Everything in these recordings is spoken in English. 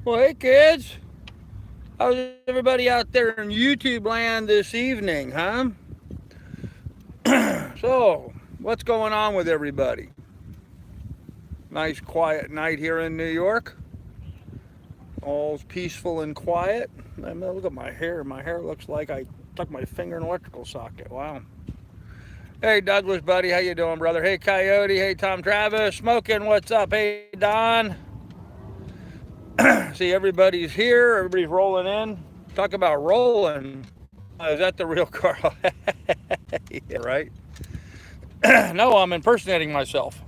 Well, hey kids, how's everybody out there in YouTube land this evening, huh? So, what's going on with everybody? Nice quiet night here in New York. All's peaceful and quiet. I mean, look at my hair. My hair looks like I stuck my finger in an electrical socket. Wow. Hey Douglas, buddy, how you doing, brother? Hey Coyote, hey Tom Travis, smoking. What's up? Hey Don. See, everybody's here. Everybody's rolling in. Talk about rolling. Is that the real Carl? Yeah, right. No, I'm impersonating myself.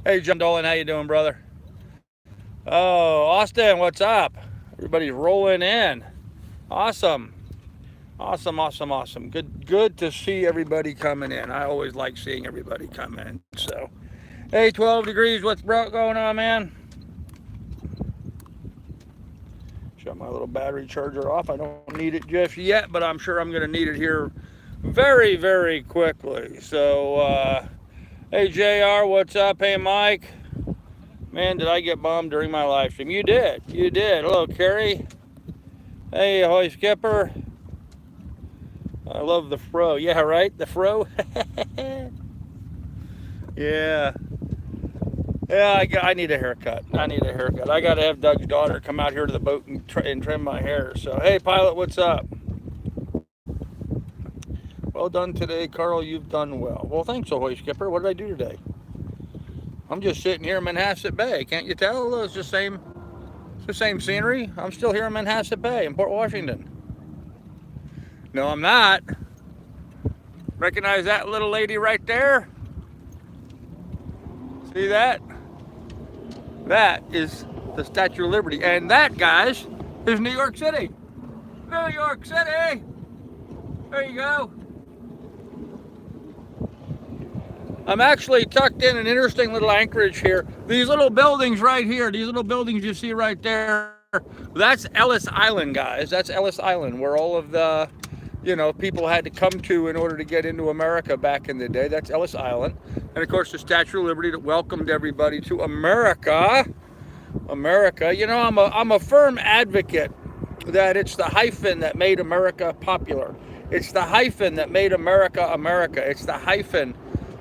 Hey, John Dolan, how you doing, brother? Oh, Austin, what's up? Everybody's rolling in. Awesome, awesome, awesome, awesome. Good to see everybody coming in. I always like seeing everybody come in. So, hey, 12 degrees. What's going on, man? Shut my little battery charger off. I don't need it just yet, but I'm sure I'm going to need it here very, very quickly. So, hey, JR, what's up? Hey, Mike. Man, did I get bombed during my live stream? You did. You did. Hello, Carrie. Hey, ahoy, Skipper. I love the fro. Yeah, right? The fro? Yeah. Yeah, I need a haircut. I need a haircut. I got to have Doug's daughter come out here to the boat and trim my hair. So, hey, Pilot, what's up? Well done today, Carl. You've done well. Well, thanks, ahoy, Skipper. What did I do today? I'm just sitting here in Manhasset Bay. Can't you tell? It's the same scenery. I'm still here in Manhasset Bay in Port Washington. No, I'm not. Recognize that little lady right there? See that? That is the Statue of Liberty. And that, guys, is New York City. New York City! There you go. I'm actually tucked in an interesting little anchorage here. These little buildings right here, these little buildings you see right there, that's Ellis Island, guys. That's Ellis Island, where all of the, people had to come to in order to get into America back in the day. That's Ellis Island. And of course, the Statue of Liberty that welcomed everybody to America. America. I'm a firm advocate that it's the hyphen that made America popular. It's the hyphen that made America America. It's the hyphen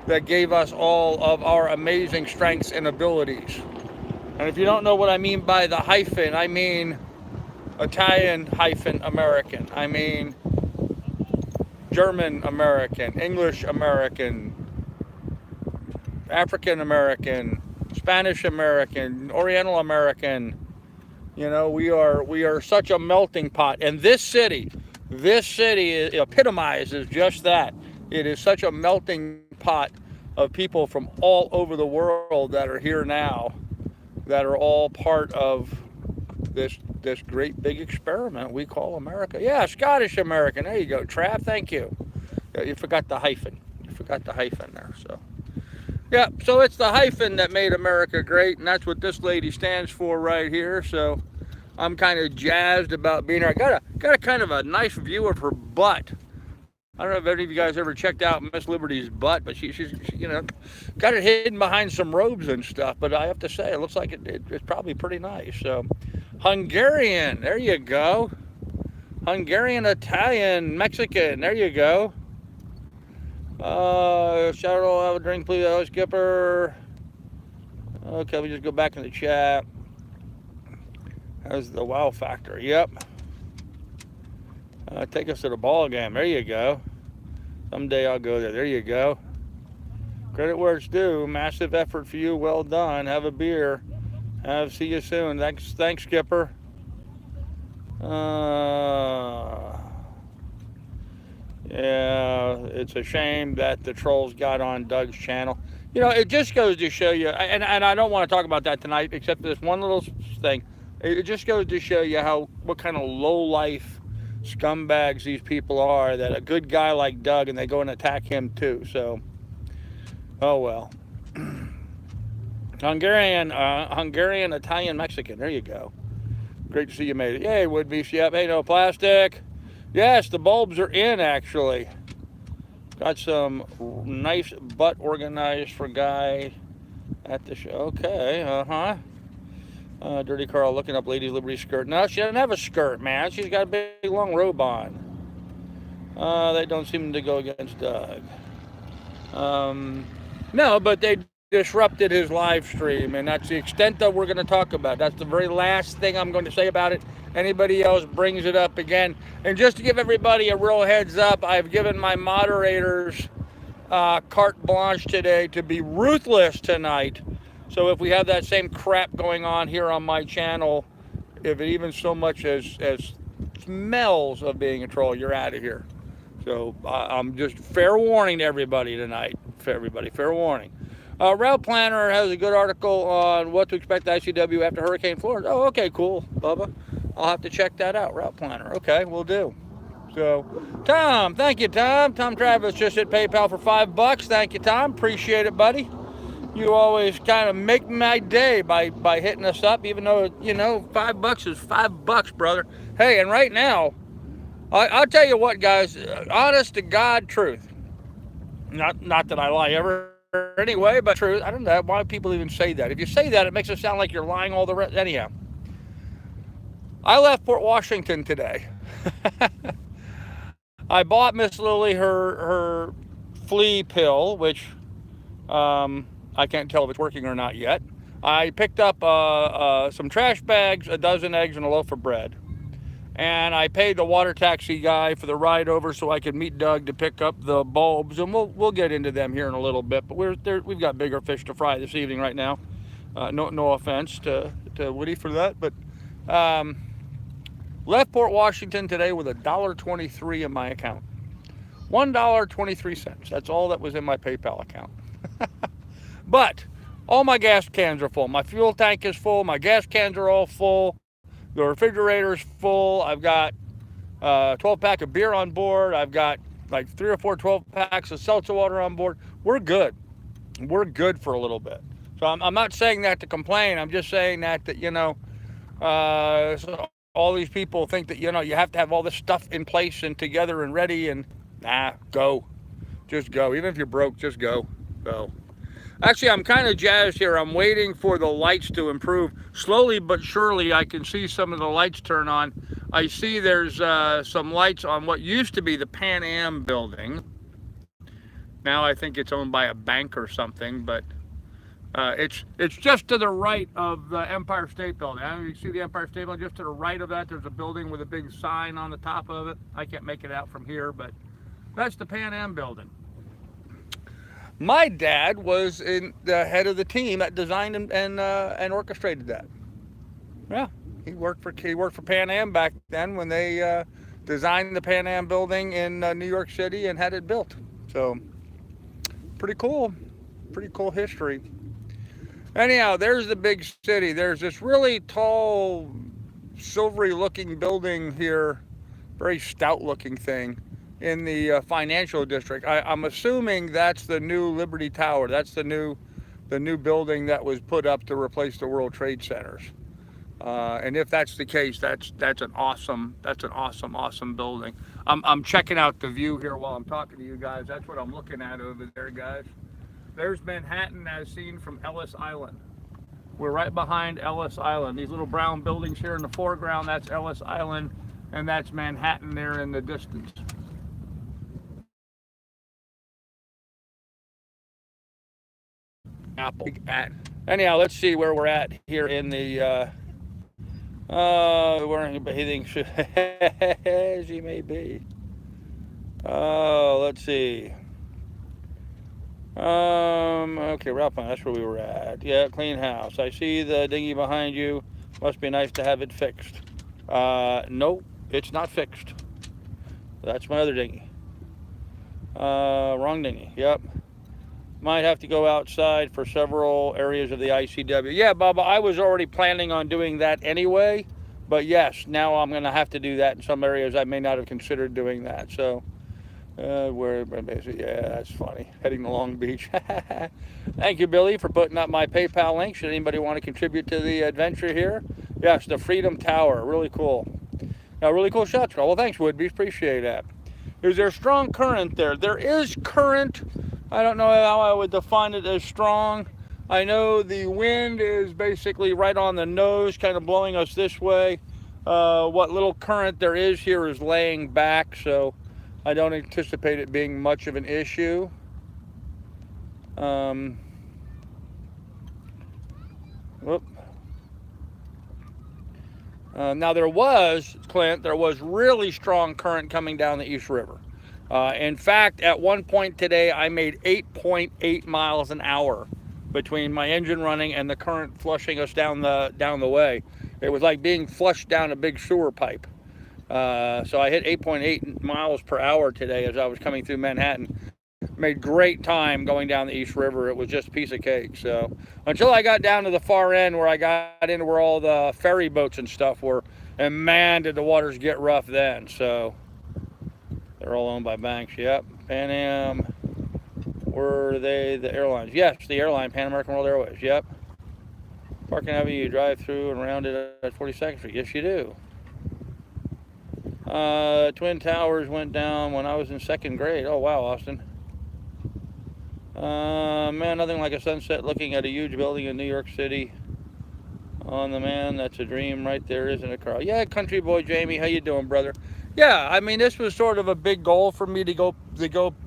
that gave us all of our amazing strengths and abilities. And if you don't know what I mean by the hyphen, I mean Italian hyphen American. I mean German American, English American, African American, Spanish American, Oriental American. We are such a melting pot. And this city epitomizes just that. It is such a melting pot of people from all over the world that are here now, that are all part of this great big experiment we call America. Yeah, Scottish American. There you go, Trav. Thank you. Yeah, you forgot the hyphen. You forgot the hyphen there. So, yeah. So it's the hyphen that made America great, and that's what this lady stands for right here. So, I'm kind of jazzed about being here. I got a kind of a nice view of her butt. I don't know if any of you guys ever checked out Miss Liberty's butt, but she's got it hidden behind some robes and stuff. But I have to say, it looks like it's probably pretty nice. So, Hungarian, there you go. Hungarian, Italian, Mexican, there you go. Shout out, have a drink, please. Oh, Skipper. Okay, we just go back in the chat. How's the wow factor? Yep. Take us to the ball game. There you go. Someday I'll go there. There you go. Credit where it's due. Massive effort for you. Well done. Have a beer. See you soon. Thanks, Skipper. Yeah, it's a shame that the trolls got on Doug's channel. It just goes to show you, and I don't want to talk about that tonight, except this one little thing. It just goes to show you what kind of low-life scumbags these people are, that a good guy like Doug, and they go and attack him too. So, oh well. Hungarian, Italian, Mexican. There you go. Great to see you made it. Yay, wood beef. Yep. Hey, no plastic. Yes, the bulbs are in, actually. Got some nice butt organized for guy at the show. Okay, Dirty Carl looking up Lady Liberty skirt. No, she doesn't have a skirt, man. She's got a big long robe on. They don't seem to go against Doug. No, but they disrupted his live stream, and that's the extent that we're going to talk about. That's the very last thing I'm going to say about it. Anybody else brings it up again. And just to give everybody a real heads up, I've given my moderators carte blanche today to be ruthless tonight. So if we have that same crap going on here on my channel, if it even so much as smells of being a troll, you're out of here. So I'm just fair warning to everybody tonight. Fair warning. Route Planner has a good article on what to expect ICW after Hurricane Florence. Oh, okay, cool, Bubba. I'll have to check that out, Route Planner. Okay, we'll do. So, Tom, thank you, Tom. Tom Travis just hit PayPal for $5. Thank you, Tom. Appreciate it, buddy. You always kind of make my day by hitting us up, even though, you know, $5 is $5, brother. Hey, and right now, I'll tell you what, guys, honest to God truth. Not that I lie ever anyway, but truth. I don't know why people even say that. If you say that, it makes it sound like you're lying all the rest. Anyhow, I left Port Washington today. I bought Miss Lily her flea pill, which I can't tell if it's working or not yet. I picked up some trash bags, a dozen eggs, and a loaf of bread. And I paid the water taxi guy for the ride over so I could meet Doug to pick up the bulbs, and we'll get into them here in a little bit. But we've got bigger fish to fry this evening right now. No offense to Woody for that, but left Port Washington today with $1.23 in my account. $1.23. That's all that was in my PayPal account. But all my gas cans are full. My fuel tank is full. My gas cans are all full. The refrigerator's full. I've got a 12-pack of beer on board. I've got like 3 or 4 12-packs of seltzer water on board. We're good. We're good for a little bit. So I'm not saying that to complain. I'm just saying that you know, so all these people think that, you know, you have to have all this stuff in place and together and ready, and go. Just go. Even if you're broke, just go. Go. Actually, I'm kind of jazzed here. I'm waiting for the lights to improve. Slowly but surely, I can see some of the lights turn on. I see there's some lights on what used to be the Pan Am building. Now I think it's owned by a bank or something, but it's just to the right of the Empire State Building. I don't know if you see the Empire State Building. Just to the right of that, there's a building with a big sign on the top of it. I can't make it out from here, but that's the Pan Am building. My dad was in the head of the team that designed and orchestrated that. Yeah, he worked for Pan Am back then when they designed the Pan Am building in New York City and had it built. So pretty cool history. Anyhow, there's the big city. There's this really tall, silvery looking building here, very stout looking thing, in the financial district. I'm assuming that's the new Liberty Tower. That's the new building that was put up to replace the World Trade Centers. And if that's the case, that's an awesome building. I'm checking out the view here while I'm talking to you guys. That's what I'm looking at over there, guys. There's Manhattan as seen from Ellis Island. We're right behind Ellis Island. These little brown buildings here in the foreground, that's Ellis Island, and that's Manhattan there in the distance. Apple. Anyhow, let's see where we're at here in the wearing bathing suit as he may be. Let's see. Okay, Ralph, that's where we were at. Yeah, clean house. I see the dinghy behind you. Must be nice to have it fixed. Nope, it's not fixed. That's my other dinghy. Wrong dinghy. Yep. Might have to go outside for several areas of the ICW. Yeah, Bubba, I was already planning on doing that anyway. But yes, now I'm going to have to do that in some areas I may not have considered doing that. So, yeah, that's funny. Heading to Long Beach. Thank you, Billy, for putting up my PayPal link. Should anybody want to contribute to the adventure here? Yes, the Freedom Tower. Really cool. Really cool shots. Well, thanks, Woodby. Appreciate that. Is there strong current there? There is current. I don't know how I would define it as strong. I know the wind is basically right on the nose, kind of blowing us this way. What little current there is here is laying back, so I don't anticipate it being much of an issue. Whoop. Now there was, Clint, there was really strong current coming down the East River. In fact, at one point today, I made 8.8 miles an hour between my engine running and the current flushing us down the way. It was like being flushed down a big sewer pipe. So I hit 8.8 miles per hour today as I was coming through Manhattan. Made great time going down the East River. It was just a piece of cake. So until I got down to the far end where I got into where all the ferry boats and stuff were, and man, did the waters get rough then. So they're all owned by banks. Yep. Pan Am. Were they the airlines? Yes, the airline, Pan American World Airways. Yep. Park Avenue, you drive through and around it at 42nd Street. Yes, you do. Twin Towers went down when I was in 2nd grade. Oh, wow, Austin. Man, nothing like a sunset looking at a huge building in New York City. On the man, that's a dream right there, isn't it, Carl? Yeah, country boy Jamie, how you doing, brother? Yeah, I mean, this was sort of a big goal for me to go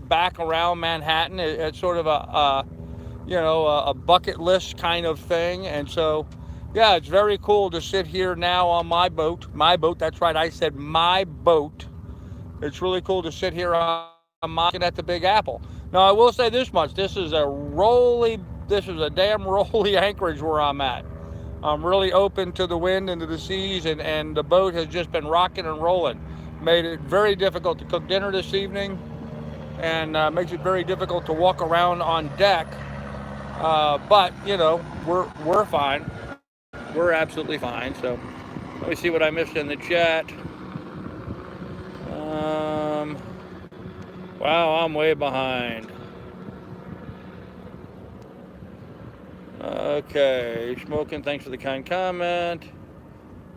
back around Manhattan. It's sort of a bucket list kind of thing, and so yeah, it's very cool to sit here now on my boat. My boat, that's right, I said my boat. It's really cool to sit here on looking at the Big Apple. Now, I will say this much: this is a damn rolly anchorage where I'm at. I'm really open to the wind and to the seas, and the boat has just been rocking and rolling. Made it very difficult to cook dinner this evening, and makes it very difficult to walk around on deck. But you know, we're fine. We're absolutely fine. So let me see what I missed in the chat. Wow, I'm way behind. Okay, Smoking, thanks for the kind comment.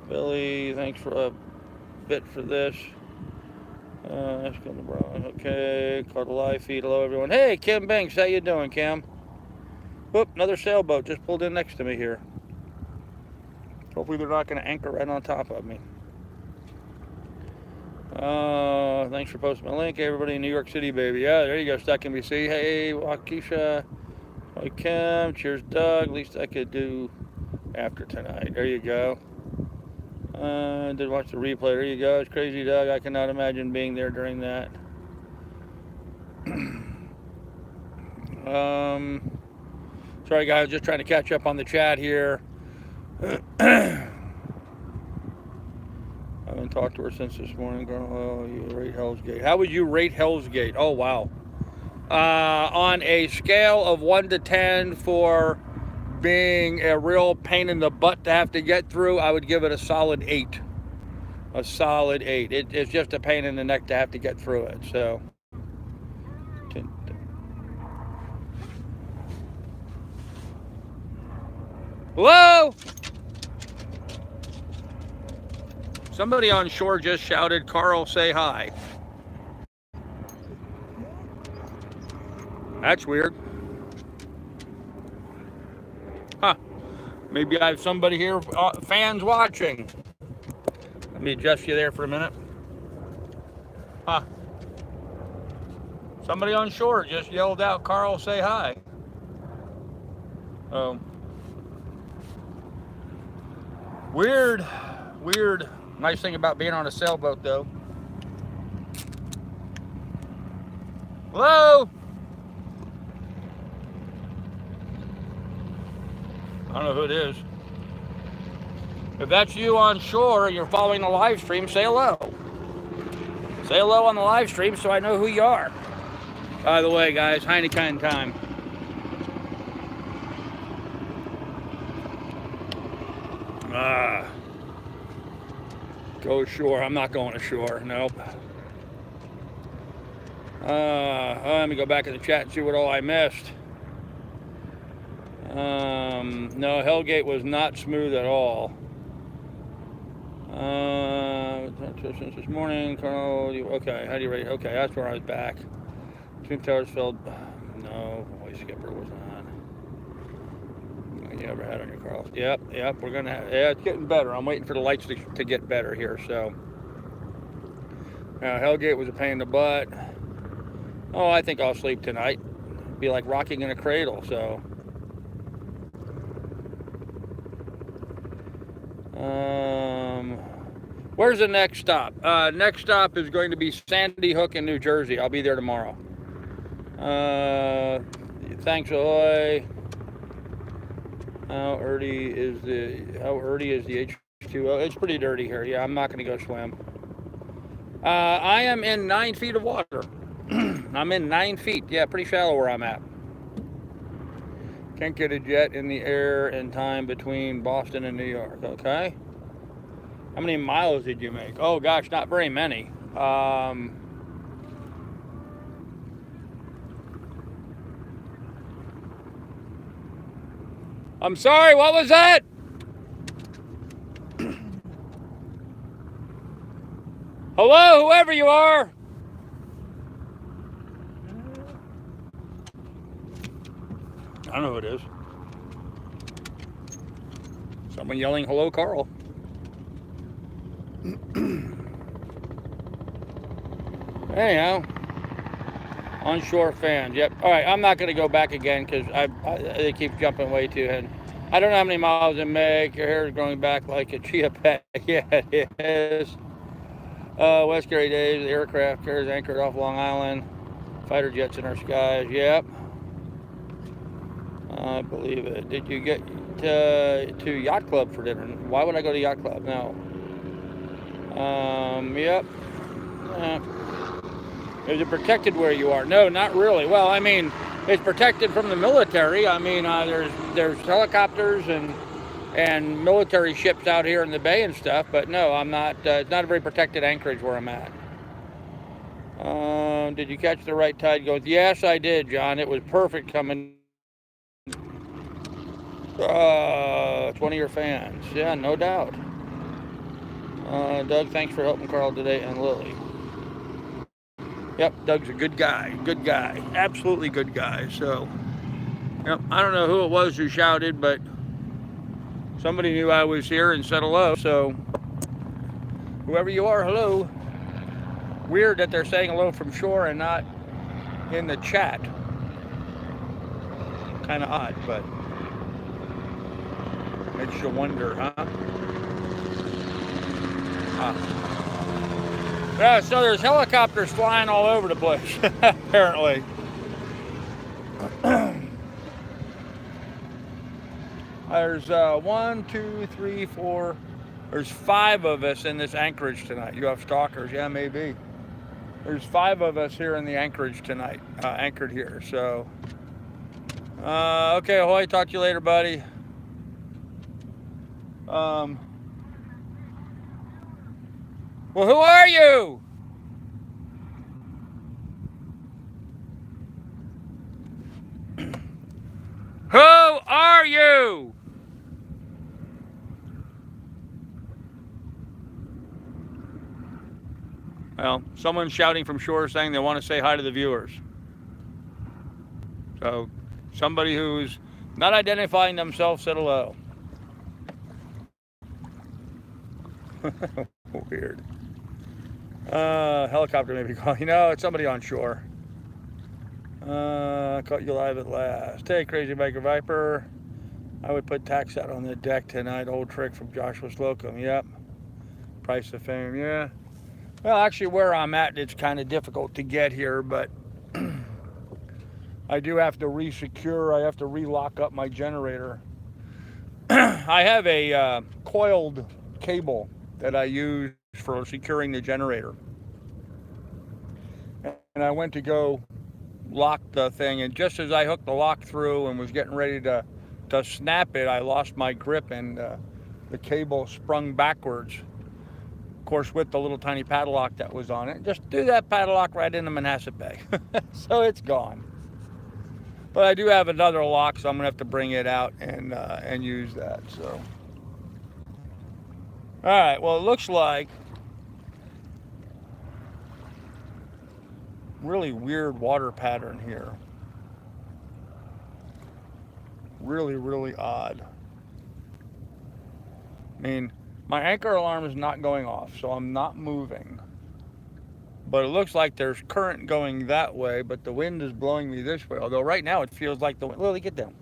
Billy, thanks for a bit for this. Okay, caught a live feed. Hello, everyone. Hey, Kim Banks, how you doing, Kim? Whoop, another sailboat just pulled in next to me here. Hopefully they're not going to anchor right on top of me. Thanks for posting my link. Hey, everybody in New York City, baby. Yeah, there you go, Stuck in BC. Hey, Waukesha. Hi, Kim. Cheers, Doug. Least I could do after tonight. There you go. Did watch the replay. There you go. It's crazy, Doug. I cannot imagine being there during that. Sorry, guys. Just trying to catch up on the chat here. I haven't talked to her since this morning. Oh, you rate Hell's Gate. How would you rate Hell's Gate? Oh, wow. On a scale of 1 to 10 for being a real pain in the butt to have to get through, I would give it a solid 8. A solid 8. It's just a pain in the neck to have to get through it. So, hello? Somebody on shore just shouted, Carl, say hi. That's weird. Huh. Maybe I have somebody here, fans watching. Let me adjust you there for a minute. Huh. Somebody on shore just yelled out, Carl, say hi. Oh. Weird. Weird. Nice thing about being on a sailboat, though. Hello? I don't know who it is. If that's you on shore and you're following the live stream, say hello. Say hello on the live stream so I know who you are. By the way, guys, Heineken time. Go ashore. I'm not going ashore. Nope. Let me go back in the chat and see what all I missed. No, Hellgate was not smooth at all. Since this morning, Colonel. Okay, how do you rate? Okay, that's where I was back. Twin Towers fell. No, Voice Skipper was You ever had on your Carl? Yep, we're gonna have, yeah, it's getting better. I'm waiting for the lights to get better here, so. Hellgate was a pain in the butt. Oh, I think I'll sleep tonight. Be like rocking in a cradle, so. Where's the next stop? Next stop is going to be Sandy Hook in New Jersey. I'll be there tomorrow. Thanks, ahoy. How dirty is the H2O? It's pretty dirty here. Yeah, I'm not going to go swim. I am in 9 feet of water. I'm in 9 feet. Yeah, pretty shallow where I'm at. Can't get a jet in the air in time between Boston and New York. Okay. How many miles did you make? Oh gosh, not very many. I'm sorry, what was that? Hello, whoever you are. I don't know who it is. Someone yelling, hello, Carl. Anyhow, onshore fans. Yep. All right, I'm not going to go back again because they keep jumping way too ahead. I don't know how many miles it make. Your hair is growing back like a chia pet. Yeah, it is. West Gary days, the aircraft carriers anchored off Long Island. Fighter jets in our skies. Yep. I believe it. Did you get to Yacht Club for dinner? Why would I go to Yacht Club? No. Yep. Is it protected where you are? No, not really. Well, I mean, it's protected from the military. I mean, there's helicopters and military ships out here in the bay and stuff. But no, I'm not. It's not a very protected anchorage where I'm at. Did you catch the right tide? Goes, yes, I did, John. It was perfect coming. 20-year fans. Yeah, no doubt. Doug, thanks for helping Carl today and Lily. Yep, Doug's a good guy. Good guy. Absolutely good guy. So, yep, I don't know who it was who shouted, but somebody knew I was here and said hello. So, whoever you are, hello. Weird that they're saying hello from shore and not in the chat. Kind of odd, but makes you wonder, huh? Yeah, so there's helicopters flying all over the place, apparently. There's 1, 2, 3, 4. There's 5 of us in this anchorage tonight. You have stalkers, yeah, maybe. There's 5 of us here in the anchorage tonight, anchored here. So, okay, ahoy. Talk to you later, buddy. Well, who are you? Who are you? Well, someone's shouting from shore saying they want to say hi to the viewers. So, somebody who's not identifying themselves said hello. Weird. Helicopter maybe calling. You know, it's somebody on shore. Caught you live at last. Hey, Crazy Biker Viper. I would put tax out on the deck tonight. Old trick from Joshua Slocum. Yep. Price of fame. Yeah. Well, actually, where I'm at, it's kind of difficult to get here, but I do have to re-secure. I have to re-lock up my generator. I have a coiled cable that I use for securing the generator. And I went to go lock the thing, and just as I hooked the lock through and was getting ready to snap it, I lost my grip and the cable sprung backwards. Of course, with the little tiny padlock that was on it. Just threw that padlock right into Manhasset Bay. So it's gone. But I do have another lock, so I'm gonna have to bring it out and use that. So, all right. Well, it looks like really weird water pattern here. Really, really odd. I mean, my anchor alarm is not going off, so I'm not moving. But it looks like there's current going that way, but the wind is blowing me this way. Although right now it feels like the wind. Lily, get down.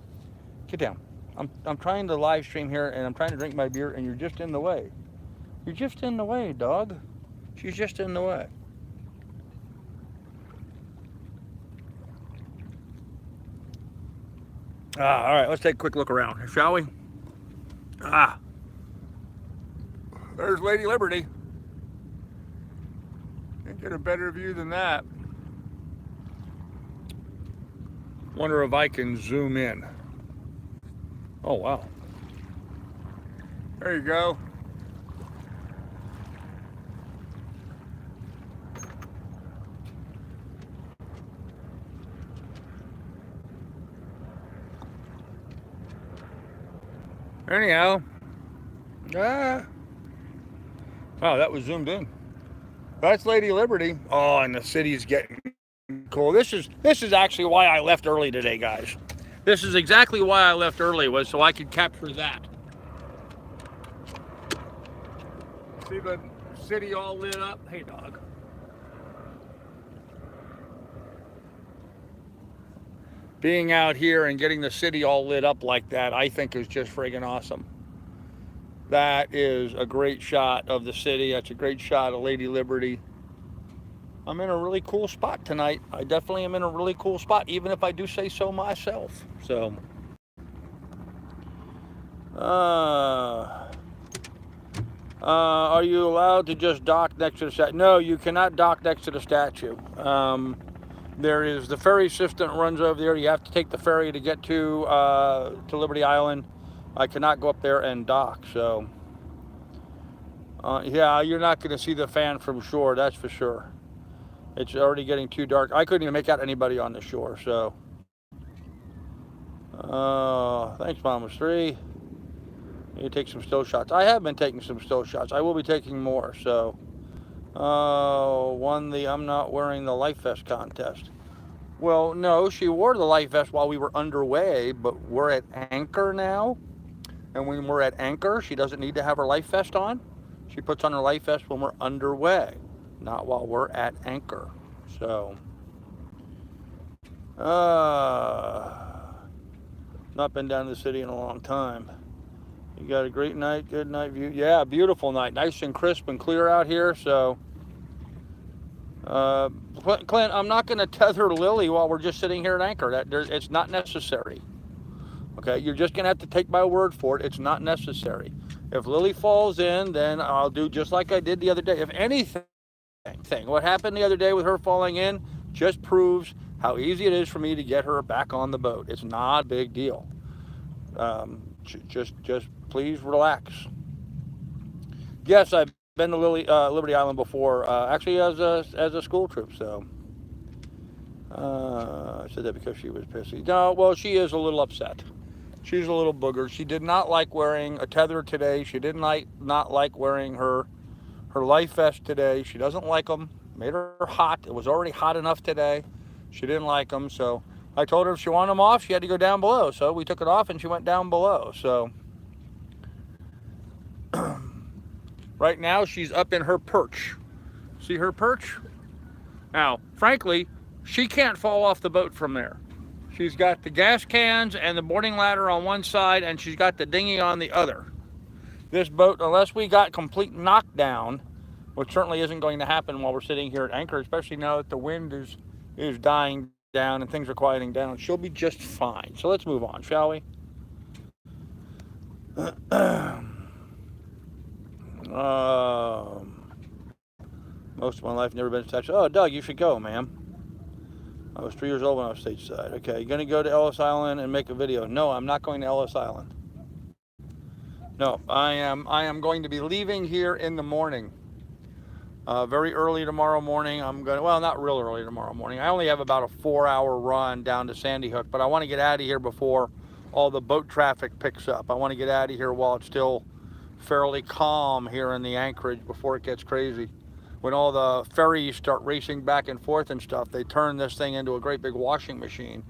Get down. I'm trying to live stream here, and I'm trying to drink my beer, and you're just in the way. You're just in the way, dog. She's just in the way. All right, let's take a quick look around, shall we? There's Lady Liberty. Can't get a better view than that. Wonder if I can zoom in. Oh, wow. There you go. Anyhow. Wow, that was zoomed in. That's Lady Liberty. Oh, and the city's getting cool. This is actually why I left early today, guys. This is exactly why I left early, was so I could capture that. See the city all lit up? Hey, dog. Being out here and getting the city all lit up like that, I think is just friggin' awesome. That is a great shot of the city. That's a great shot of Lady Liberty. I'm in a really cool spot tonight. I definitely am in a really cool spot, even if I do say so myself. So, are you allowed to just dock next to the statue? No, you cannot dock next to the statue. There is the ferry system that runs over there. You have to take the ferry to get to Liberty Island. I cannot go up there and dock. So, yeah, you're not going to see the fan from shore, that's for sure. It's already getting too dark. I couldn't even make out anybody on the shore. So, thanks, Mama's 3. You take some still shots. I have been taking some still shots. I will be taking more. So, won the I'm not wearing the life vest contest. Well, no, she wore the life vest while we were underway, but we're at anchor now. And when we're at anchor, she doesn't need to have her life vest on. She puts on her life vest when we're underway, not while we're at anchor. So, not been down to the city in a long time. You got a great night, good night view. Yeah, beautiful night. Nice and crisp and clear out here. So, Clint, I'm not going to tether Lily while we're just sitting here at anchor. It's not necessary. Okay, you're just going to have to take my word for it. It's not necessary. If Lily falls in, then I'll do just like I did the other day. If anything, what happened the other day with her falling in just proves how easy it is for me to get her back on the boat. It's not a big deal. Just please relax. Yes, I've been to Liberty Island before, actually as a school trip. So I said that because she was pissy. No, well, she is a little upset. She's a little booger. She did not like wearing a tether today. She did not like wearing her life vest today. She doesn't like them. Made her hot. It was already hot enough today. She didn't like them. So I told her if she wanted them off, she had to go down below. So we took it off and she went down below. So right now she's up in her perch. See her perch? Now, frankly, she can't fall off the boat from there. She's got the gas cans and the boarding ladder on one side, and she's got the dinghy on the other. This boat, unless we got complete knockdown, which certainly isn't going to happen while we're sitting here at anchor, especially now that the wind is dying down and things are quieting down, she'll be just fine. So let's move on, shall we? Most of my life never been to Texas. Oh, Doug, you should go, ma'am. I was 3 years old when I was stateside. Okay, you gonna go to Ellis Island and make a video? No, I'm not going to Ellis Island. No, I am going to be leaving here in the morning. Very early tomorrow morning. Well, not real early tomorrow morning. I only have about a 4-hour run down to Sandy Hook, but I want to get out of here before all the boat traffic picks up. I want to get out of here while it's still fairly calm here in the anchorage before it gets crazy. When all the ferries start racing back and forth and stuff, they turn this thing into a great big washing machine,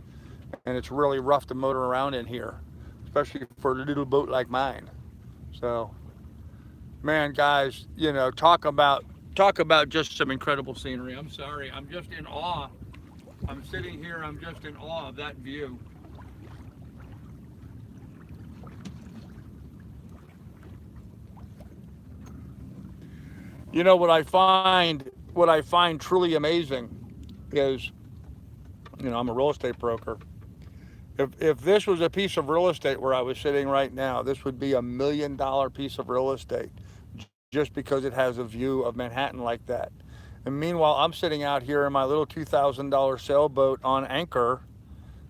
and it's really rough to motor around in here. especially for a little boat like mine. So, man, guys, you know, talk about just some incredible scenery. I'm sorry, I'm just in awe. I'm sitting here, I'm just in awe of that view. You know what I find truly amazing is, you know, I'm a real estate broker. If this was a piece of real estate where I was sitting right now, this would be $1 million piece of real estate just because it has a view of Manhattan like that. And meanwhile, I'm sitting out here in my little $2,000 sailboat on anchor,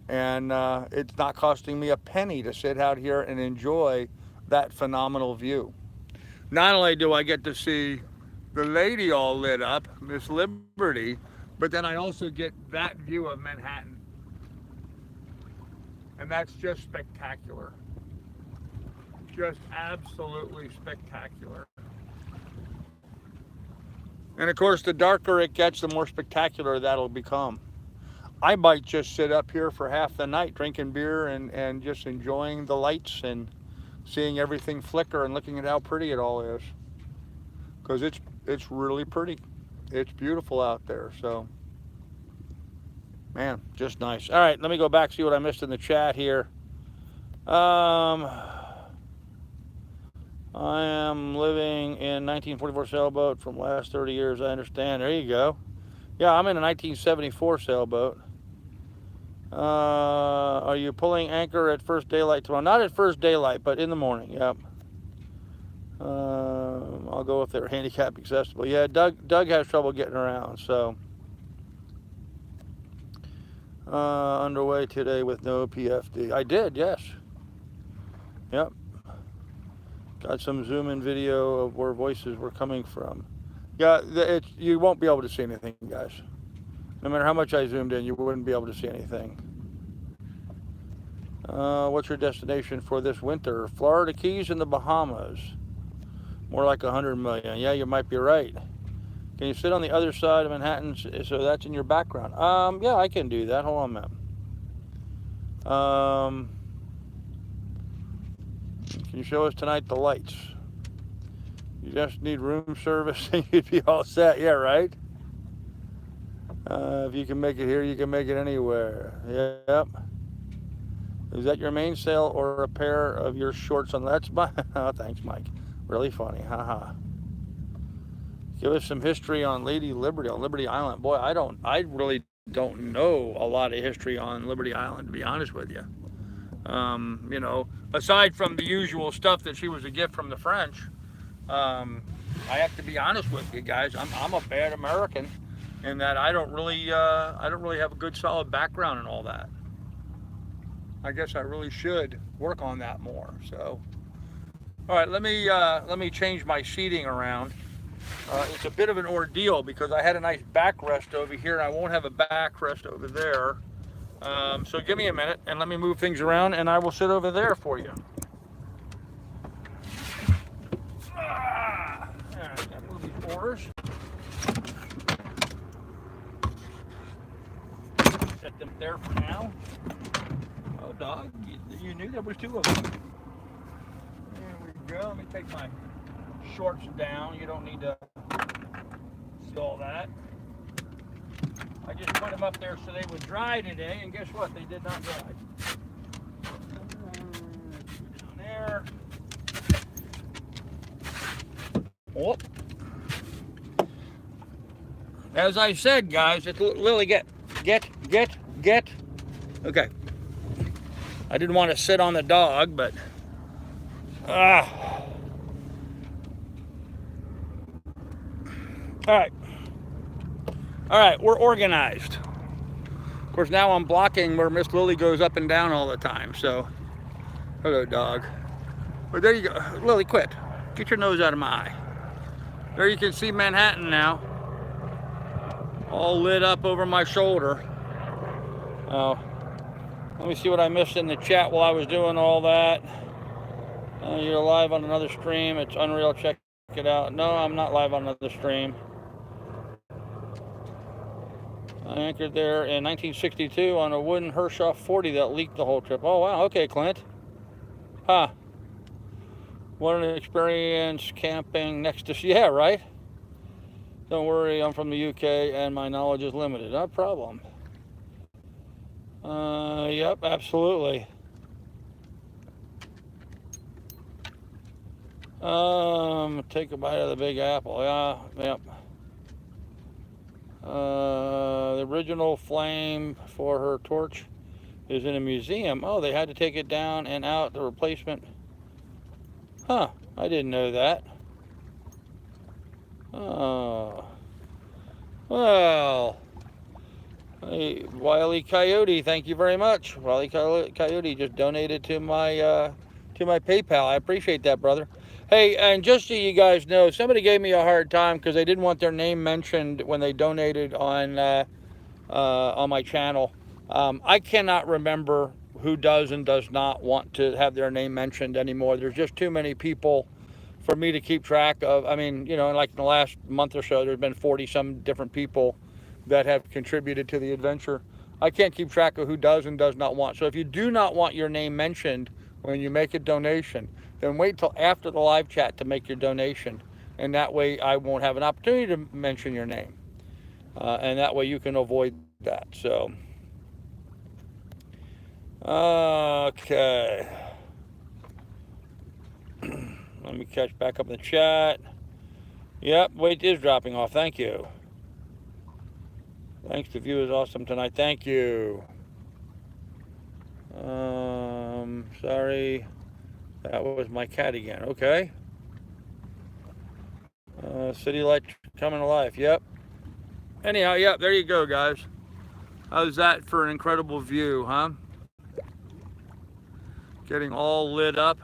and it's not costing me a penny to sit out here and enjoy that phenomenal view. Not only do I get to see the lady all lit up, Miss Liberty, but then I also get that view of Manhattan. And that's just spectacular. Just absolutely spectacular. And of course, the darker it gets, the more spectacular that'll become. I might just sit up here for half the night drinking beer and just enjoying the lights and seeing everything flicker and looking at how pretty it all is. Because it's really pretty. It's beautiful out there. So, man, just nice. All right, let me go back, see what I missed in the chat here. I am living in 1944 sailboat from last 30 years, I understand. There you go. Yeah, I'm in a 1974 sailboat. Are you pulling anchor at first daylight tomorrow? Not at first daylight, but in the morning, yep. I'll go if they're handicap accessible. Yeah, Doug has trouble getting around, so. Underway today with no PFD. I did, yes. Yep. Got some zoom in video of where voices were coming from. Yeah, you won't be able to see anything, guys. No matter how much I zoomed in, you wouldn't be able to see anything. What's your destination for this winter? Florida Keys and the Bahamas. More like 100 million. Yeah, you might be right. Can you sit on the other side of Manhattan so that's in your background? Yeah, I can do that. Hold on a minute. Can you show us tonight the lights? You just need room service and you'd be all set. Yeah, right? If you can make it here, you can make it anywhere. Yep. Is that your mainsail or a pair of your shorts on? That's my. Oh, thanks, Mike. Really funny. Haha. Give us some history on Lady Liberty on Liberty Island. Boy, I really don't know a lot of history on Liberty Island, to be honest with you. You know, aside from the usual stuff that she was a gift from the French, I have to be honest with you guys. I'm a bad American in that I don't really have a good solid background in all that. I guess I really should work on that more. So, all right, let me change my seating around. It's a bit of an ordeal because I had a nice backrest over here and I won't have a backrest over there. So give me a minute and let me move things around and I will sit over there for you. All right, got movie fours. Set them there for now. Oh, dog, you knew there was two of them. There we go. Let me take my shorts down. You don't need to see all that. I just put them up there so they would dry today, and guess what? They did not dry. Down there. Oh. As I said, guys, it's Lily, get. Okay. I didn't want to sit on the dog, but all right, we're organized. Of course, now I'm blocking where Miss Lily goes up and down all the time, so hello, dog. But there you go. Lily, quit. Get your nose out of my eye. There you can see Manhattan now, all lit up over my shoulder. Let me see what I missed in the chat while I was doing all that. You're live on another stream. It's unreal. Check it out. No, I'm not live on another stream. I anchored there in 1962 on a wooden Hershoff 40 that leaked the whole trip. Oh, wow. Okay, Clint. Huh. What an experience camping next to... Yeah, right? Don't worry, I'm from the UK and my knowledge is limited. No problem. Yep, absolutely. Take a bite of the Big Apple. Yeah, yep. The original flame for her torch is in a museum. Oh, they had to take it down and out, the replacement. Huh, I didn't know that. Oh, well, hey, Wile E. Coyote, thank you very much. Wile E. Coyote just donated to my PayPal. I appreciate that, brother. Hey, and just so you guys know, somebody gave me a hard time because they didn't want their name mentioned when they donated on my channel. I cannot remember who does and does not want to have their name mentioned anymore. There's just too many people for me to keep track of. I mean, you know, like in the last month or so, there's been 40 some different people that have contributed to the adventure. I can't keep track of who does and does not want. So if you do not want your name mentioned when you make a donation, then wait till after the live chat to make your donation. And that way I won't have an opportunity to mention your name. And that way you can avoid that. So, okay. Let me catch back up in the chat. Yep, weight is dropping off. Thank you. Thanks, the view is awesome tonight. Thank you. Sorry. That was my cat again. Okay. City light coming alive. Yep. Anyhow, yep, there you go, guys. How's that for an incredible view, huh? Getting all lit up.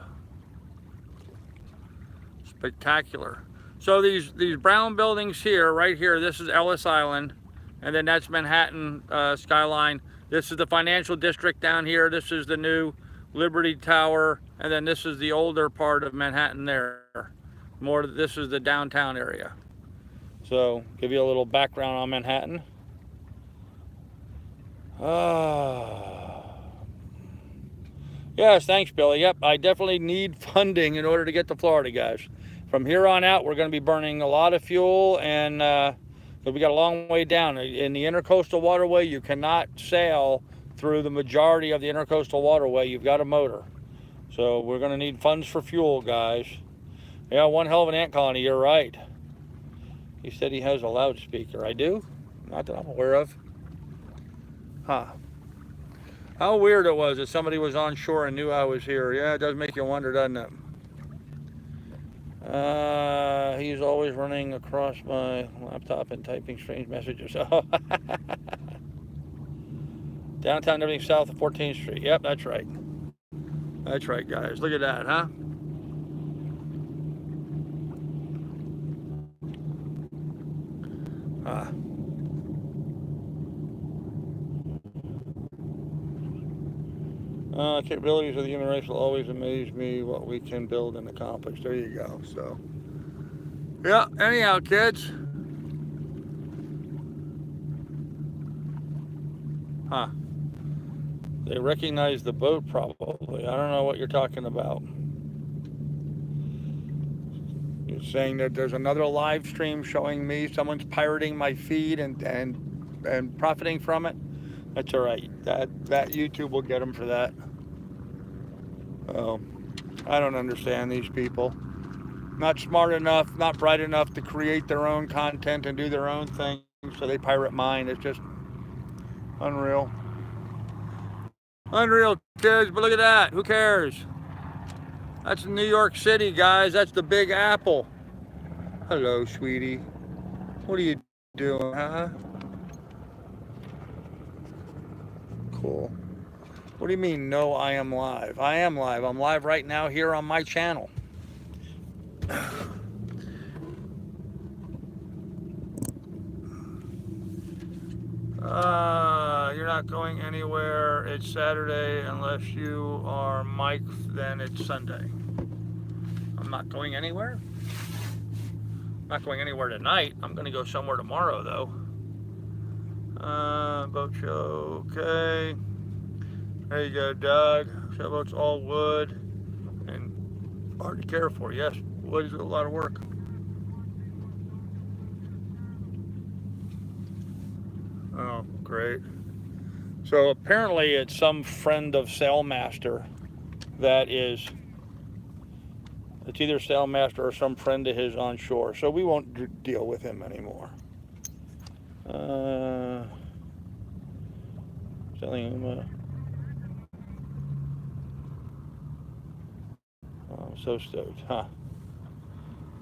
Spectacular. So these brown buildings here, right here, this is Ellis Island, and then that's Manhattan skyline. This is the financial district down here. This is the new Liberty Tower, and then this is the older part of Manhattan there. This is the downtown area. So, give you a little background on Manhattan. Yes, thanks, Billy. Yep, I definitely need funding in order to get to Florida, guys. From here on out, we're going to be burning a lot of fuel, and we got a long way down. In the intercoastal waterway, you cannot sail through the majority of the intercoastal waterway. You've got a motor. So we're going to need funds for fuel, guys. Yeah, one hell of an ant colony, you're right. He said he has a loudspeaker. I do? Not that I'm aware of. Huh. How weird it was that somebody was on shore and knew I was here. Yeah, it does make you wonder, doesn't it? He's always running across my laptop and typing strange messages. Downtown, everything south of 14th Street. Yep, that's right. That's right, guys. Look at that, huh? Capabilities of the human race will always amaze me, what we can build and accomplish. There you go. So, yeah, anyhow, kids. Huh. They recognize the boat, probably. I don't know what you're talking about. You're saying that there's another live stream showing me someone's pirating my feed and profiting from it. That's all right. That YouTube will get them for that. Oh, I don't understand these people. Not smart enough, not bright enough to create their own content and do their own thing, so they pirate mine. It's just unreal. Unreal, kids, but look at that. Who cares? That's New York City, guys. That's the Big Apple. Hello, sweetie. What are you doing, huh? Cool. What do you mean, no, I am live? I am live. I'm live right now here on my channel. You're not going anywhere. It's Saturday. Unless you are Mike, then it's Sunday. I'm not going anywhere. I'm not going anywhere tonight. I'm going to go somewhere tomorrow, though. Boat show, okay. There you go, Doug. Showboat's all wood. Hard to care for, yes. What is a lot of work? Oh, great. So apparently it's some friend of Sailmaster that is, it's either Sailmaster or some friend of his on shore. So we won't deal with him anymore. Selling him. Oh, I'm so stoked, huh?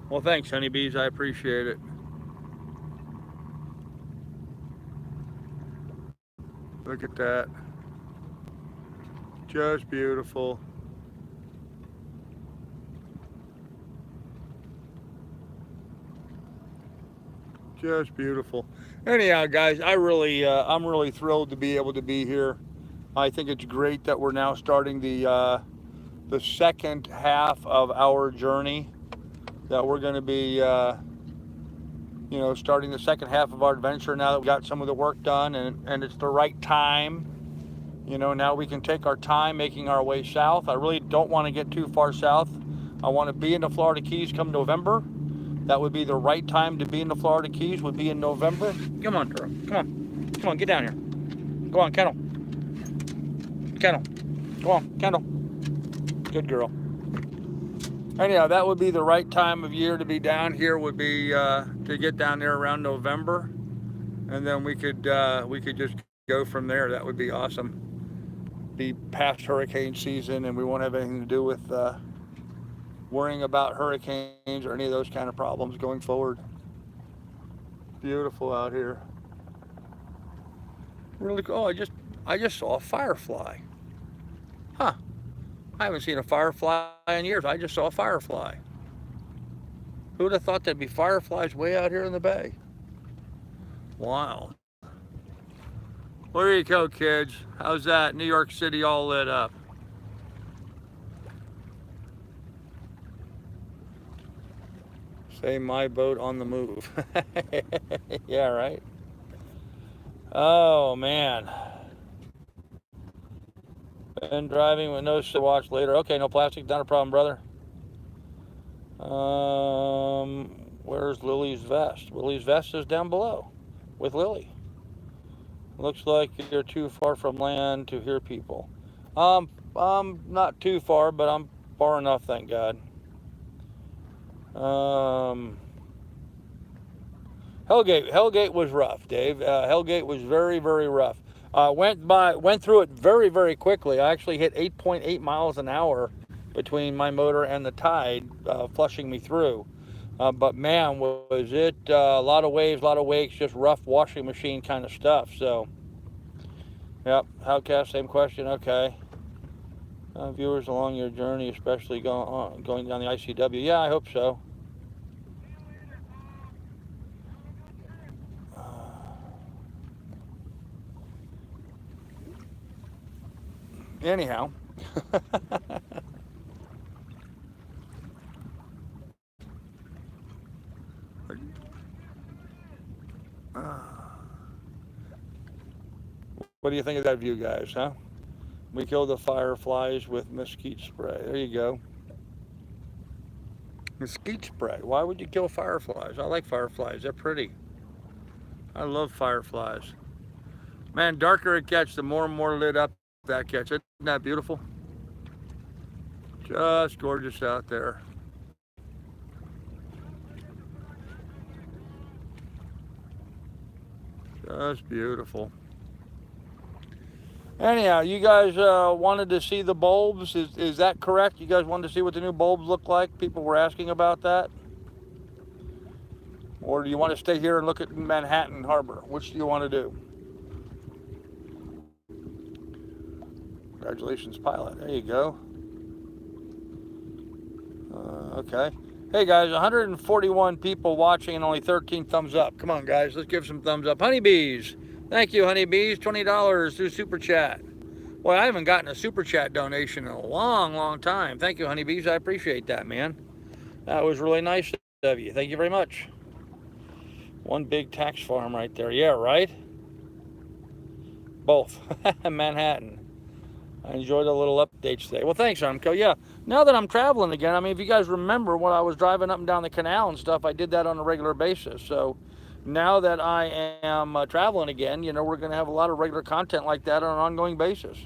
Well, thanks, honeybees. I appreciate it. Look at that. Just beautiful. Just beautiful. Anyhow, guys, I'm really thrilled to be able to be here. I think it's great that we're now starting the second half of our journey. That we're going to be, starting the second half of our adventure now that we got some of the work done, and it's the right time. Now we can take our time making our way south. I really don't want to get too far south. I want to be in the Florida Keys come November. That would be the right time to be in the Florida Keys, would be in November. Come on, girl. Come on. Come on, get down here. Go on, Kendall. Kendall. Go on, Kendall. Good girl. Anyhow, that would be the right time of year to be down here, would be to get down there around November. And then we could just go from there. That would be awesome. Be past hurricane season, and we won't have anything to do with worrying about hurricanes or any of those kind of problems going forward. Beautiful out here. Really cool. Oh, I just saw a firefly. Huh. I haven't seen a firefly in years. I just saw a firefly. Who would have thought there'd be fireflies way out here in the bay? Wow. Well, there you go, kids. How's that? New York City all lit up. Say my boat on the move. Yeah, right? Oh, man. Been driving with no watch later. Okay, no plastic. Not a problem, brother. Where's Lily's vest? Lily's vest is down below with Lily. Looks like you're too far from land to hear people. I'm not too far, but I'm far enough, thank God. Hellgate was rough, Dave. Hellgate was very, very rough. Went through it very, very quickly. I actually hit 8.8 miles an hour between my motor and the tide, flushing me through. But man, was it a lot of waves, a lot of wakes, just rough washing machine kind of stuff. So, yep, Howcast, same question. Okay. Viewers along your journey, especially going down the ICW. Yeah, I hope so. Anyhow. What do you think of that view, guys, huh? We killed the fireflies with mesquite spray. There you go. Mesquite spray. Why would you kill fireflies? I like fireflies. They're pretty. I love fireflies. Man, darker it gets, the more and more lit up that gets. Isn't that beautiful? Just gorgeous out there. Just beautiful. Anyhow, you guys wanted to see the bulbs. Is that correct? You guys wanted to see what the new bulbs look like? People were asking about that. Or do you want to stay here and look at Manhattan Harbor? Which do you want to do? Congratulations, pilot. There you go. Okay. Hey guys, 141 people watching and only 13 thumbs up. Come on guys, let's give some thumbs up. Honeybees. Thank you, honeybees. $20 through Super Chat. Boy, I haven't gotten a Super Chat donation in a long, long time. Thank you, honeybees. I appreciate that, man. That was really nice of you. Thank you very much. One big tax farm right there. Yeah, right? Both. Manhattan. I enjoyed the little updates today. Well, thanks, Armco. Yeah, now that I'm traveling again, I mean, if you guys remember when I was driving up and down the canal and stuff, I did that on a regular basis. So now that I am traveling again, you know, we're going to have a lot of regular content like that on an ongoing basis.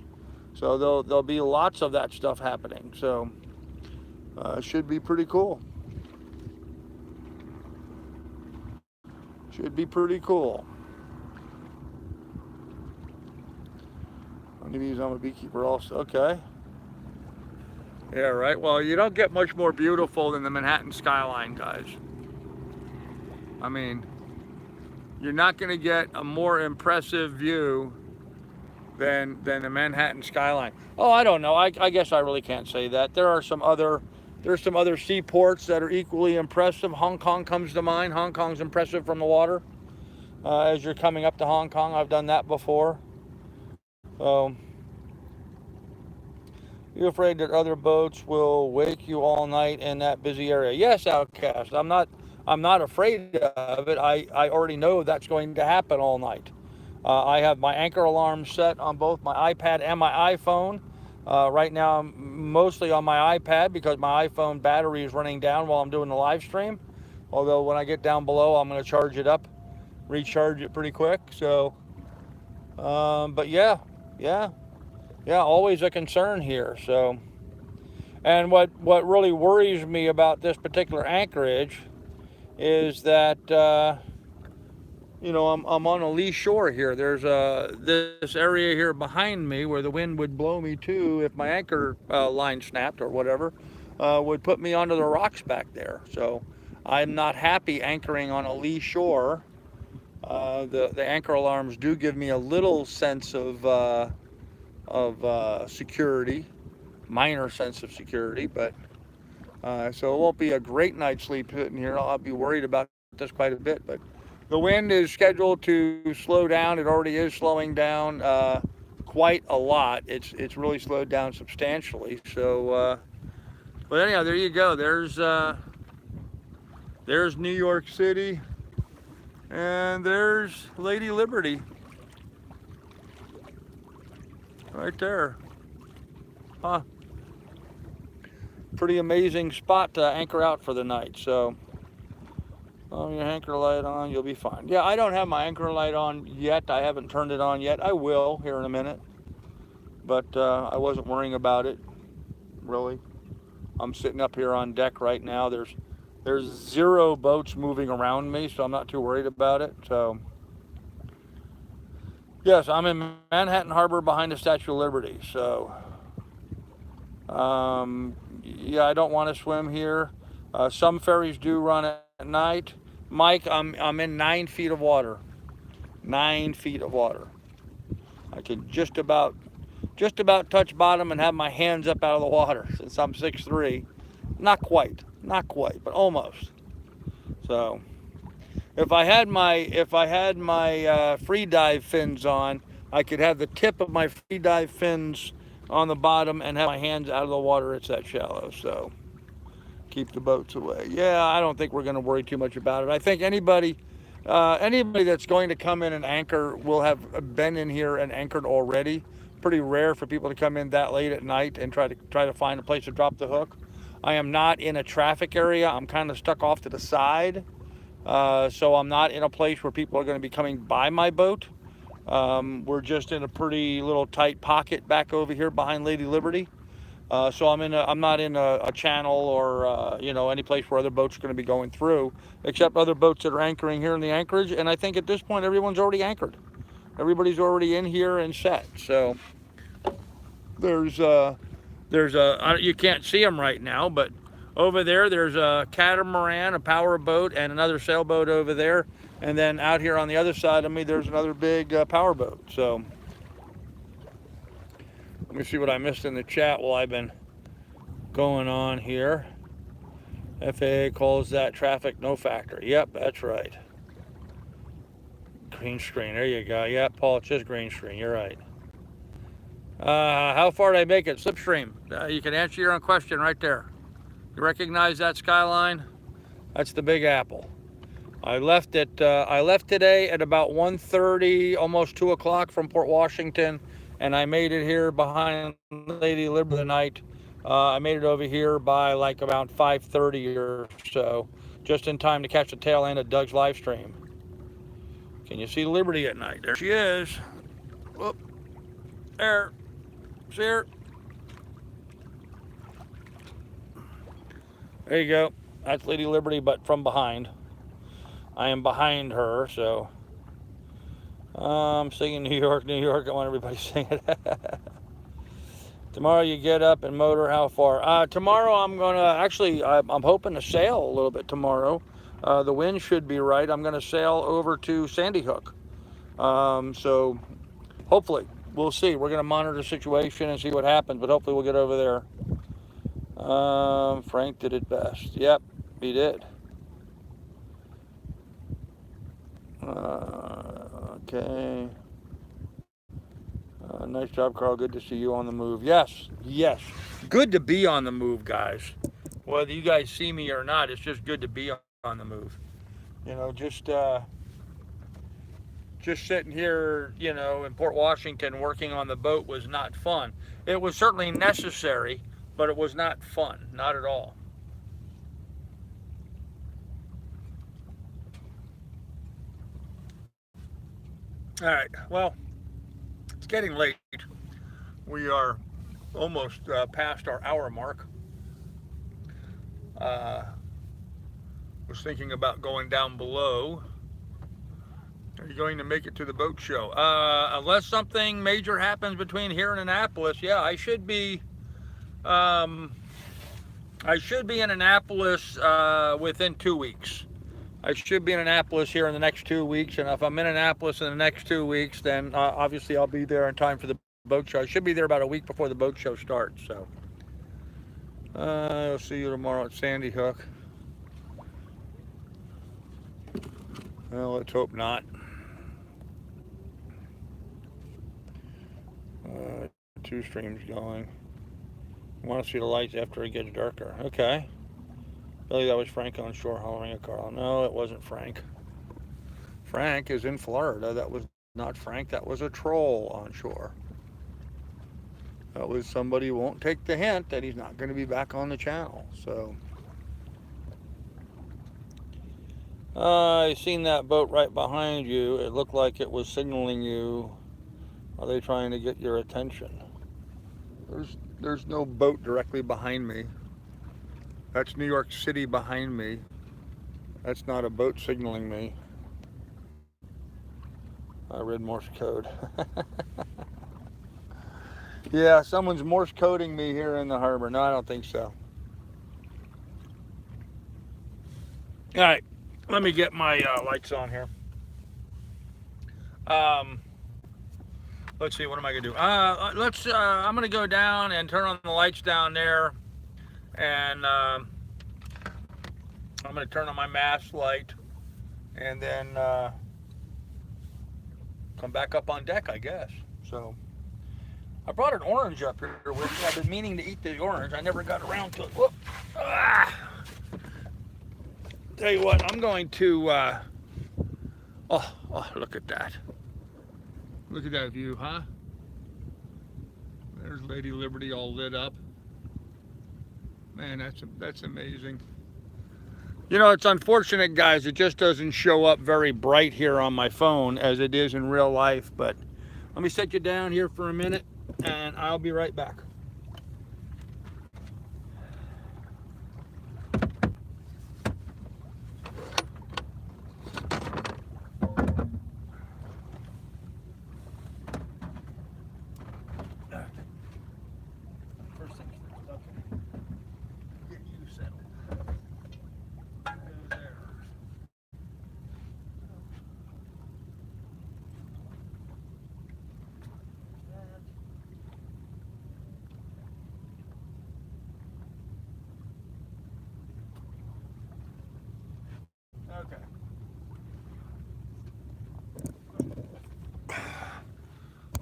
So there'll be lots of that stuff happening. So should be pretty cool. Should be pretty cool. Honeybees, I'm a beekeeper also. Okay. Yeah, right. Well, you don't get much more beautiful than the Manhattan skyline, guys. I mean, you're not going to get a more impressive view than the Manhattan skyline. Oh, I don't know. I guess I really can't say that. There's some other seaports that are equally impressive. Hong Kong comes to mind. Hong Kong's impressive from the water. As you're coming up to Hong Kong, I've done that before. You're afraid that other boats will wake you all night in that busy area? Yes, Outcast. I'm not afraid of it. I already know that's going to happen all night. I have my anchor alarm set on both my iPad and my iPhone. Right now, I'm mostly on my iPad because my iPhone battery is running down while I'm doing the live stream. Although when I get down below, I'm going to charge it up, recharge it pretty quick. So, but yeah, always a concern here. So, and what really worries me about this particular anchorage is that you know, I'm on a lee shore here. There's this area here behind me where the wind would blow me to if my anchor line snapped or whatever, would put me onto the rocks back there. So I'm not happy anchoring on a lee shore. The anchor alarms do give me a little sense of security, minor sense of security, but so it won't be a great night's sleep sitting here. I'll be worried about this quite a bit, but the wind is scheduled to slow down. It already is slowing down quite a lot. It's really slowed down substantially. So, but anyhow, there you go. There's New York City, and there's Lady Liberty, right there. Huh? Pretty amazing spot to anchor out for the night. So. Your anchor light on, you'll be fine. Yeah, I don't have my anchor light on yet. I haven't turned it on yet. I will here in a minute. But I wasn't worrying about it, really. I'm sitting up here on deck right now. There's 0 boats moving around me, so I'm not too worried about it. So, yes, I'm in Manhattan Harbor behind the Statue of Liberty. So, yeah, I don't want to swim here. Some ferries do run at night. Mike, I'm in 9 feet of water. 9 feet of water. I can just about touch bottom and have my hands up out of the water since I'm 6'3". Not quite, but almost. So, if I had my free dive fins on, I could have the tip of my free dive fins on the bottom and have my hands out of the water. It's that shallow. So. Keep the boats away. Yeah, I don't think we're going to worry too much about it. I think anybody that's going to come in and anchor will have been in here and anchored already. Pretty rare for people to come in that late at night and try to find a place to drop the hook. I am not in a traffic area. I'm kind of stuck off to the side, so I'm not in a place where people are going to be coming by my boat. We're just in a pretty little tight pocket back over here behind Lady Liberty. So I'm not in a channel or you know, any place where other boats are going to be going through, except other boats that are anchoring here in the anchorage. And I think at this point everyone's already anchored. Everybody's already in here and set. So there's you can't see them right now, but over there's a catamaran, a power boat, and another sailboat over there. And then out here on the other side of me, there's another big power boat. So. Let me see what I missed in the chat while I've been going on here. FAA calls that traffic no factor. Yep, that's right. Green screen, there you go. Yep, Paul, it's just green screen, you're right. How far did I make it? Slipstream. You can answer your own question right there. You recognize that skyline? That's the Big Apple. I left today at about 1:30, almost 2 o'clock from Port Washington, and I made it here behind Lady Liberty tonight. I made it over here by like about 5:30 or so, just in time to catch the tail end of Doug's live stream. Can you see Liberty at night? There she is. Whoop. There. See her? There you go. That's Lady Liberty, but from behind. I am behind her, so I'm singing New York, New York. I want everybody to sing it. Tomorrow you get up and motor how far? Tomorrow I'm going to, actually, I'm hoping to sail a little bit tomorrow. The wind should be right. I'm going to sail over to Sandy Hook. So hopefully, we'll see. We're going to monitor the situation and see what happens, but hopefully we'll get over there. Frank did it best. Yep, he did. Okay. Nice job, Carl. Good to see you on the move. Yes, yes. Good to be on the move, guys. Whether you guys see me or not, it's just good to be on the move. You know, just sitting here, you know, in Port Washington working on the boat was not fun. It was certainly necessary, but it was not fun. Not at all. All right. Well, it's getting late. We are almost past our hour mark. Was thinking about going down below. Are you going to make it to the boat show? Unless something major happens between here and Annapolis, yeah, I should be. I should be in Annapolis within 2 weeks. I should be in Annapolis here in the next 2 weeks, and if I'm in Annapolis in the next 2 weeks, then obviously I'll be there in time for the boat show. I should be there about a week before the boat show starts. So I'll see you tomorrow at Sandy Hook. Well, let's hope not. Two streams going. I want to see the lights after it gets darker. Okay. Billy, that was Frank on shore hollering at Carl. No, it wasn't Frank. Frank is in Florida. That was not Frank. That was a troll on shore. That was somebody who won't take the hint that he's not going to be back on the channel. So, I seen that boat right behind you. It looked like it was signaling you. Are they trying to get your attention? There's no boat directly behind me. That's New York City behind me. That's not a boat signaling me. I read Morse code. Yeah, someone's Morse coding me here in the harbor. No, I don't think so. All right, let me get my lights on here. Let's see, what am I gonna do? I'm gonna go down and turn on the lights down there, and I'm gonna turn on my mast light, and then come back up on deck, I guess. So I brought an orange up here with me. I've been meaning to eat the orange. I never got around to it. Whoop. Ah. Tell you what, I'm going to. Oh, look at that. Look at that view, huh? There's Lady Liberty all lit up. Man, that's amazing. You know, it's unfortunate, guys. It just doesn't show up very bright here on my phone as it is in real life. But let me set you down here for a minute, and I'll be right back. Okay.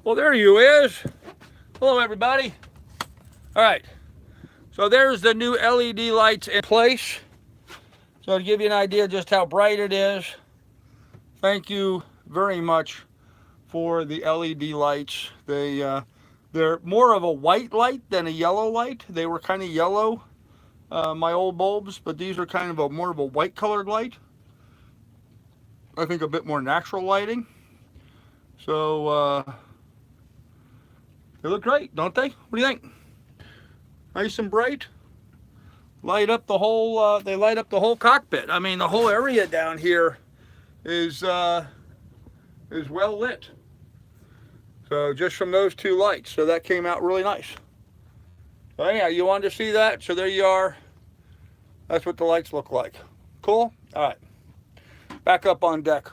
Well, there you is. Hello, everybody. All right. So there's the new LED lights in place. So to give you an idea just how bright it is, thank you very much for the LED lights. They're more of a white light than a yellow light. They were kind of yellow, my old bulbs, but these are kind of more of a white colored light. I think a bit more natural lighting. So they look great, don't they? What do you think? Nice and bright. Light up the whole. They light up the whole cockpit. I mean, the whole area down here is well lit. So just from those two lights. So that came out really nice. So anyhow, you wanted to see that, so there you are. That's what the lights look like. Cool? All right. Back up on deck.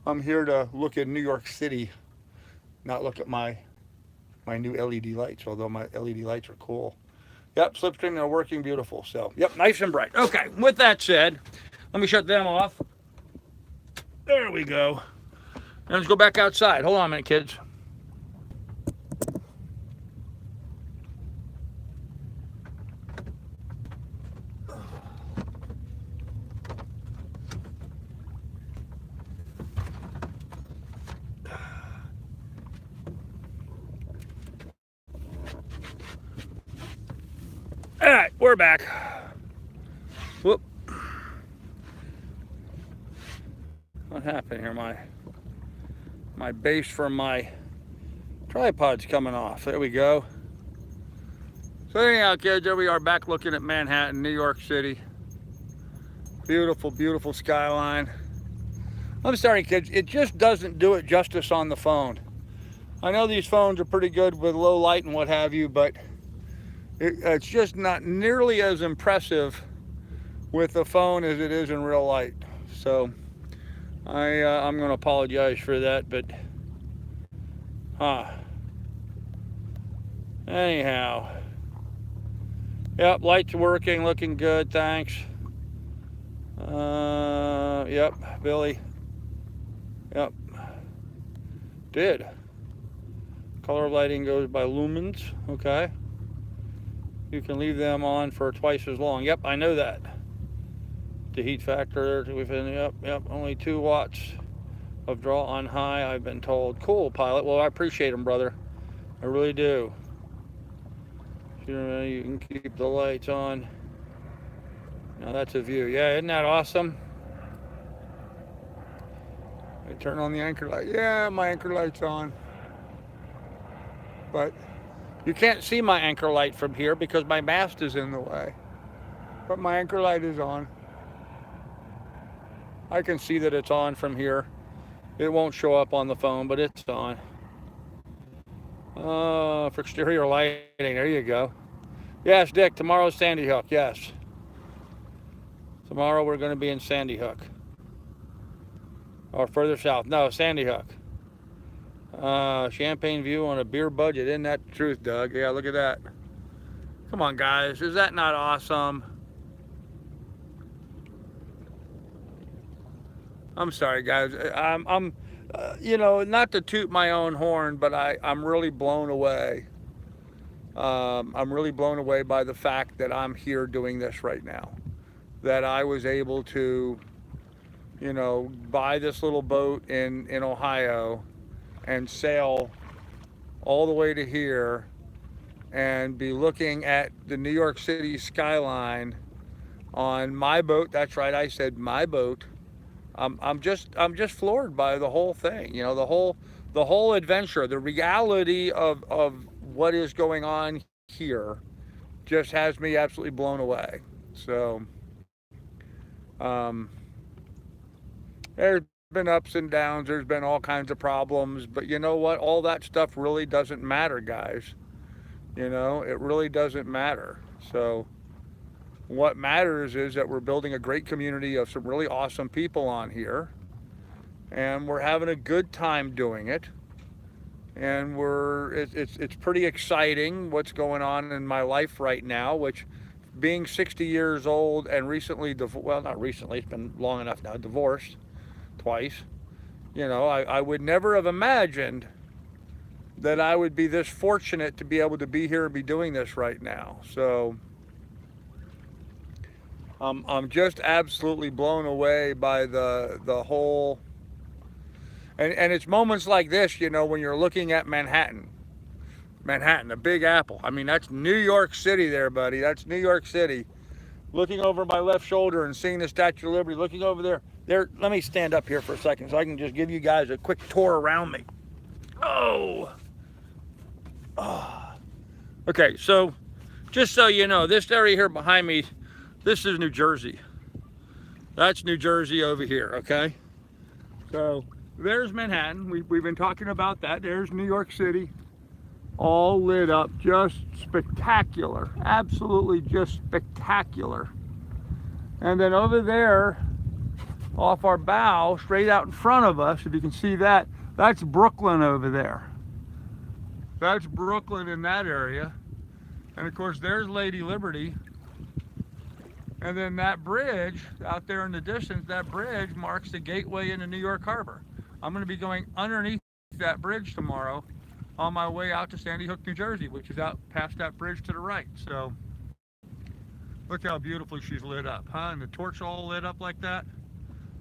I'm here to look at New York City, not look at my new LED lights, although my LED lights are cool. Yep, slipstream, they're working beautiful. So, yep, nice and bright. Okay, with that said, let me shut them off. There we go. And let's go back outside. Hold on a minute, kids. All right, we're back. Whoop. What happened here? My base for my tripod's coming off. There we go. So anyhow, kids, there we are back looking at Manhattan, New York City. Beautiful, beautiful skyline. I'm sorry, kids, it just doesn't do it justice on the phone. I know these phones are pretty good with low light and what have you, but it's just not nearly as impressive with the phone as it is in real light. So I'm going to apologize for that, but anyhow, yep, lights working, looking good, thanks. Yep, Billy, yep, did. Color lighting goes by lumens, okay. You can leave them on for twice as long. Yep, I know that. The heat factor within, yep, only 2 watts of draw on high, I've been told. Cool, pilot. Well, I appreciate them, brother. I really do. You can keep the lights on. Now that's a view. Yeah, isn't that awesome? I turn on the anchor light. Yeah, my anchor light's on. But you can't see my anchor light from here because my mast is in the way. But my anchor light is on. I can see that it's on from here. It won't show up on the phone, but it's on. For exterior lighting, there you go. Yes, Dick, tomorrow's Sandy Hook, yes. Tomorrow we're going to be in Sandy Hook. Or further south. No, Sandy Hook. Champagne view on a beer budget. Isn't that the truth, Doug? Yeah, look at that. Come on, guys. Is that not awesome? I'm sorry, guys. I'm not to toot my own horn, but I'm really blown away. I'm really blown away by the fact that I'm here doing this right now. That I was able to, buy this little boat in Ohio and sail all the way to here and be looking at the New York City skyline on my boat. That's right, I said my boat. I'm just floored by the whole thing. The whole adventure, the reality of what is going on here just has me absolutely blown away. So there's been ups and downs, there's been all kinds of problems, but you know what? All that stuff really doesn't matter, guys. It really doesn't matter. So what matters is that we're building a great community of some really awesome people on here, and we're having a good time doing it. And it's pretty exciting what's going on in my life right now, which being 60 years old and recently, well, not recently, it's been long enough now, divorced twice. I would never have imagined that I would be this fortunate to be able to be here and be doing this right now. So I'm just absolutely blown away by the whole And it's moments like this, you know, when you're looking at Manhattan, the Big Apple. I mean, that's New York City there, buddy. That's New York City. Looking over my left shoulder and seeing the Statue of Liberty, looking over there. Let me stand up here for a second so I can just give you guys a quick tour around me. Oh. Okay, so just so you know, this area here behind me, this is New Jersey. That's New Jersey over here, okay? So there's Manhattan. We've been talking about that. There's New York City, all lit up, just spectacular. Absolutely just spectacular. And then over there, off our bow, straight out in front of us, if you can see that, that's Brooklyn over there. That's Brooklyn in that area. And of course, there's Lady Liberty. And then that bridge out there in the distance, that bridge marks the gateway into New York Harbor. I'm going to be going underneath that bridge tomorrow on my way out to Sandy Hook, New Jersey, which is out past that bridge to the right. So look how beautifully she's lit up, huh? And the torch all lit up like that.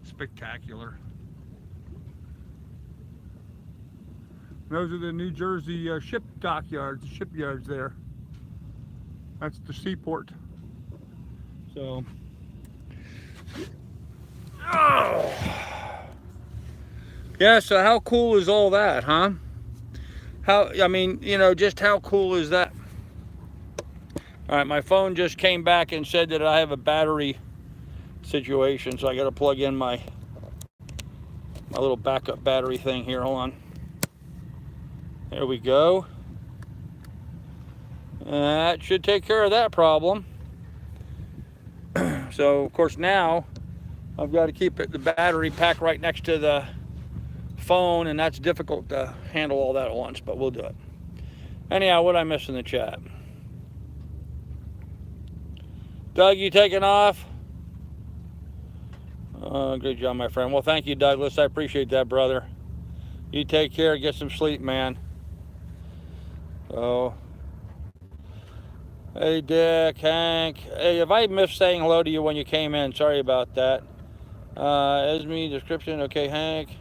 Spectacular. Those are the New Jersey ship dockyards, shipyards there. That's the seaport. So, oh. Yeah, so how cool is all that, huh? I mean, you know, just how cool is that? All right, my phone just came back and said that I have a battery situation, so I got to plug in my little backup battery thing here. Hold on. There we go. That should take care of that problem. So, of course, now I've got to keep the battery pack right next to the phone, and that's difficult to handle all that at once, but we'll do it. Anyhow, what I missed in the chat? Doug, you taking off? Good job, my friend. Well, thank you, Douglas. I appreciate that, brother. You take care. Get some sleep, man. So, hey, Dick, Hank. Hey, if I missed saying hello to you when you came in, sorry about that. Esme, description. Okay, Hank.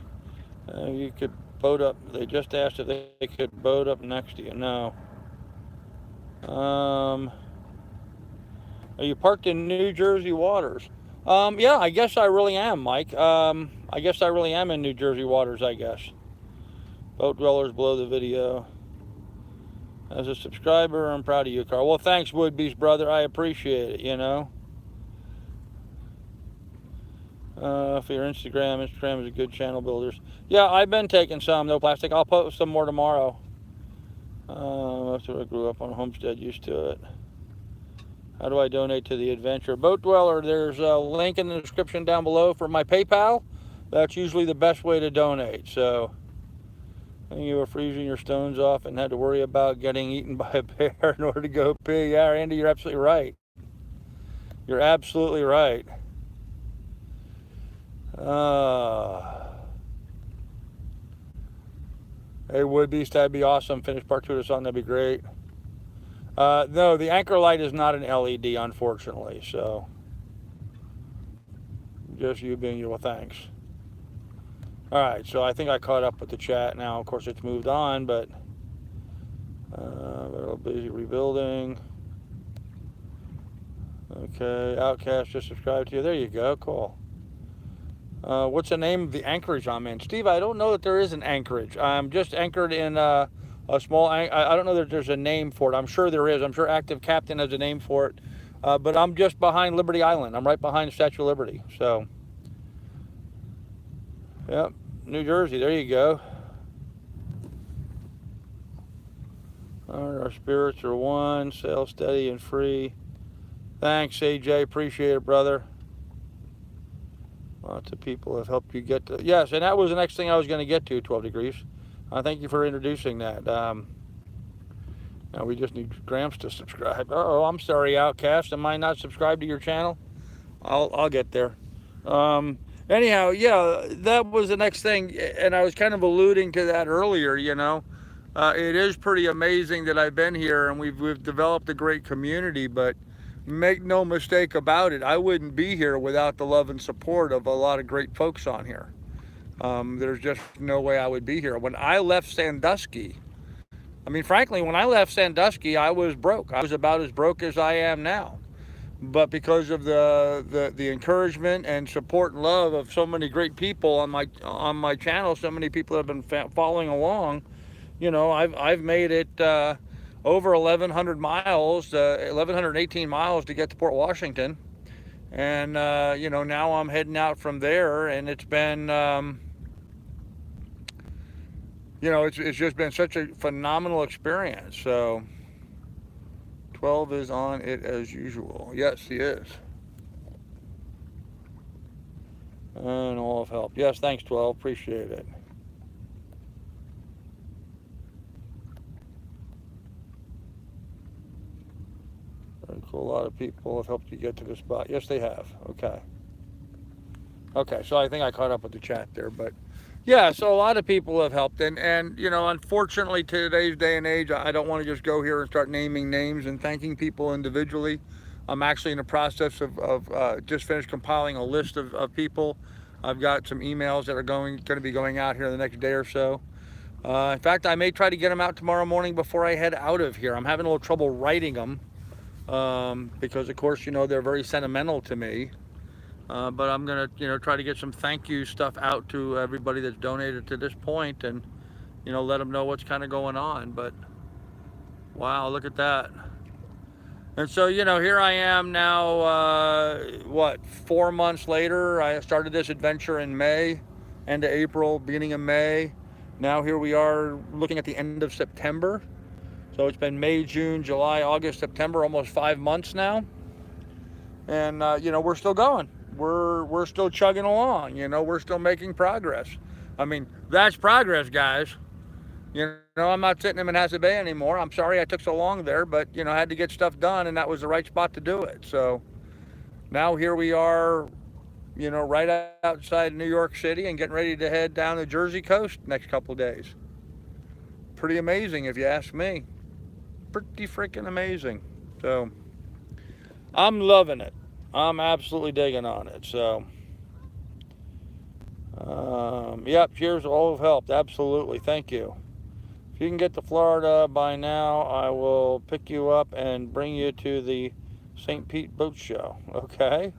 You could boat up. They just asked if they could boat up next to you. No. Are you parked in New Jersey waters? Yeah, I guess I really am, Mike. I guess I really am in New Jersey waters, I guess. Boat dwellers below the video. As a subscriber, I'm proud of you, Carl. Well, thanks, Woodbeast, brother. I appreciate it, you know. For your Instagram is a good channel builders. Yeah, I've been taking some, no plastic. I'll post some more tomorrow. After I grew up on a homestead, used to it. How do I donate to the adventure? Boat Dweller, there's a link in the description down below for my PayPal. That's usually the best way to donate. So, you were freezing your stones off and had to worry about getting eaten by a bear in order to go pee. Yeah, Andy, you're absolutely right. You're absolutely right. Hey, Woodbeast, that'd be awesome. Finish part 2 of the song, that'd be great. No, the anchor light is not an LED, unfortunately, so just you being you, well, thanks. All right, so I think I caught up with the chat now. Of course, it's moved on, but a little busy rebuilding. Okay, Outcast just subscribed to you. There you go, cool. What's the name of the anchorage I'm in? Steve, I don't know that there is an anchorage. I'm just anchored in a small, I don't know that there's a name for it. I'm sure there is. I'm sure Active Captain has a name for it. But I'm just behind Liberty Island. I'm right behind the Statue of Liberty. So, yep, New Jersey, there you go. Our spirits are one, sail steady and free. Thanks, AJ, appreciate it, brother. Lots of people have helped you get to, yes, and that was the next thing I was going to get to, 12 degrees. Thank you for introducing that. Now we just need Gramps to subscribe. Oh, I'm sorry, Outcast. Am I not subscribed to your channel? I'll get there. Anyhow, yeah, that was the next thing, and I was kind of alluding to that earlier, you know. It is pretty amazing that I've been here and we've developed a great community, but make no mistake about it, I wouldn't be here without the love and support of a lot of great folks on here. There's just no way I would be here. When I left Sandusky, I mean, frankly, when I left Sandusky, I was broke. I was about as broke as I am now. But because of the encouragement and support and love of so many great people on my channel, so many people have been following along, you know, I've made it over 1,100 miles, 1,118 miles to get to Port Washington, and you know, now I'm heading out from there, and it's been you know, it's just been such a phenomenal experience. So 12 is on it as usual. Yes, he is. And all of help. Yes, thanks 12. Appreciate it. Very cool. A lot of people have helped you get to the spot. Yes, they have. Okay. Okay, so I think I caught up with the chat there, but yeah, so a lot of people have helped, and you know, unfortunately, today's day and age, I don't want to just go here and start naming names and thanking people individually. I'm actually in the process of just finished compiling a list of people. I've got some emails that are going to be going out here in the next day or so. In fact, I may try to get them out tomorrow morning before I head out of here. I'm having a little trouble writing them because, of course, you know, they're very sentimental to me. But I'm gonna, you know, try to get some thank you stuff out to everybody that's donated to this point, and you know, let them know what's kind of going on. But wow, look at that! And so, you know, here I am now. What, 4 months later? I started this adventure in May, end of April, beginning of May. Now here we are, looking at the end of September. So it's been May, June, July, August, September, almost 5 months now. And you know, we're still going. We're still chugging along, you know, we're still making progress. I mean, that's progress, guys. You know, I'm not sitting in Manhasset Bay anymore. I'm sorry I took so long there, but you know, I had to get stuff done, and that was the right spot to do it. So now here we are, you know, right outside New York City, and getting ready to head down the Jersey coast next couple of days. Pretty amazing, if you ask me. Pretty freaking amazing. So I'm loving it. I'm absolutely digging on it. So, yep, cheers, all have helped. Absolutely. Thank you. If you can get to Florida by now, I will pick you up and bring you to the St. Pete Boat Show. Okay?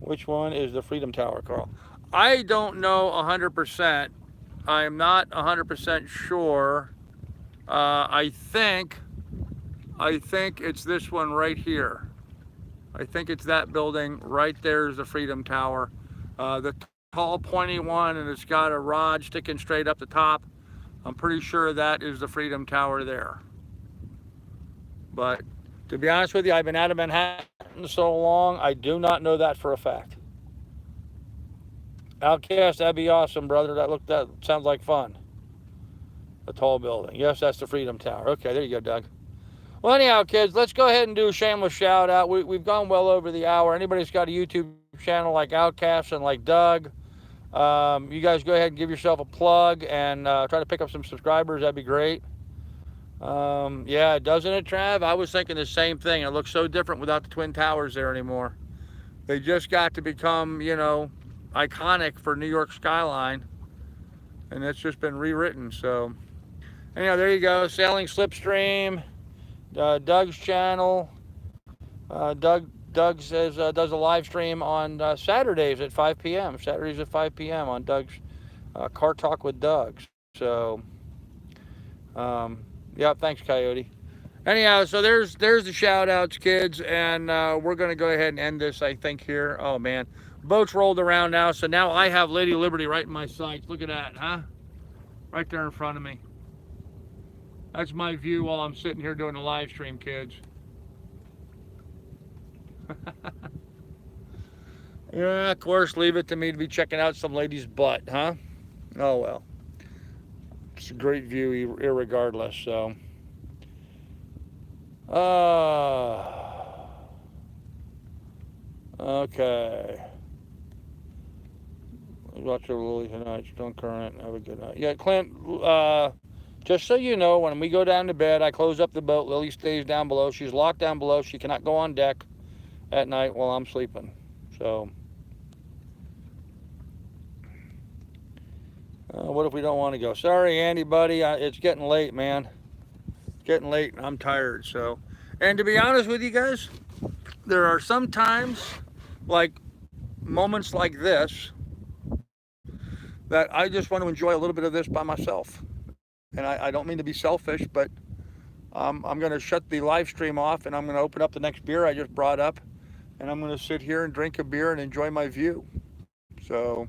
Which one is the Freedom Tower, Carl? I don't know 100%. I am not 100% sure. I think it's this one right here. I think it's that building right there is the Freedom Tower. The tall pointy one, and it's got a rod sticking straight up the top. I'm pretty sure that is the Freedom Tower there. But to be honest with you, I've been out of Manhattan so long, I do not know that for a fact. Outcast, that'd be awesome, brother. That sounds like fun. A tall building. Yes, that's the Freedom Tower. Okay, there you go, Doug. Well, anyhow, kids, let's go ahead and do a shameless shout out. We've gone well over the hour. Anybody that's got a YouTube channel like Outcast and like Doug, you guys go ahead and give yourself a plug and try to pick up some subscribers. That'd be great. Yeah, doesn't it, Trav? I was thinking the same thing. It looks so different without the Twin Towers there anymore. They just got to become, you know, iconic for New York skyline, and it's just been rewritten. So anyhow, there you go. Sailing Slipstream. Doug's channel. Doug says does a live stream on Saturdays at 5 p.m. Saturdays at 5 p.m. on Doug's Car Talk with Doug. So, yeah, thanks, Coyote. Anyhow, so there's the shout outs, kids, and we're gonna go ahead and end this, I think, here. Oh man, boat's rolled around now, so now I have Lady Liberty right in my sights. Look at that, huh? Right there in front of me. That's my view while I'm sitting here doing the live stream, kids. Yeah, of course, leave it to me to be checking out some lady's butt, huh? Oh, well. It's a great view, irregardless, so. Okay. Watch over Lily tonight. Still current. Have a good night. Yeah, Clint, just so you know, when we go down to bed, I close up the boat. Lily stays down below. She's locked down below. She cannot go on deck at night while I'm sleeping. So, What if we don't want to go? Sorry, Andy, buddy. It's getting late, man. It's getting late, and I'm tired. So, and to be honest with you guys, there are some times, like moments like this, that I just want to enjoy a little bit of this by myself. And I don't mean to be selfish, but I'm going to shut the live stream off, and I'm going to open up the next beer I just brought up, and I'm going to sit here and drink a beer and enjoy my view. So,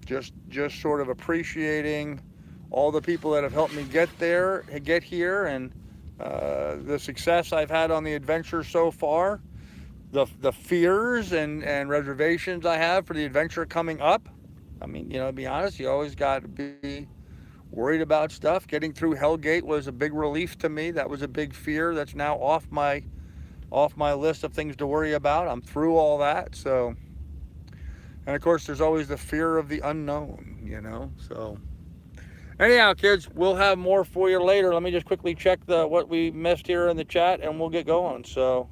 just sort of appreciating all the people that have helped me get here, and the success I've had on the adventure so far, the fears and reservations I have for the adventure coming up. I mean, to be honest, you always got to be worried about stuff. Getting through Hellgate was a big relief to me. That was a big fear that's now off my list of things to worry about. I'm through all that. So, and of course, there's always the fear of the unknown, so. Anyhow, kids, we'll have more for you later. Let me just quickly check what we missed here in the chat, and we'll get going. So,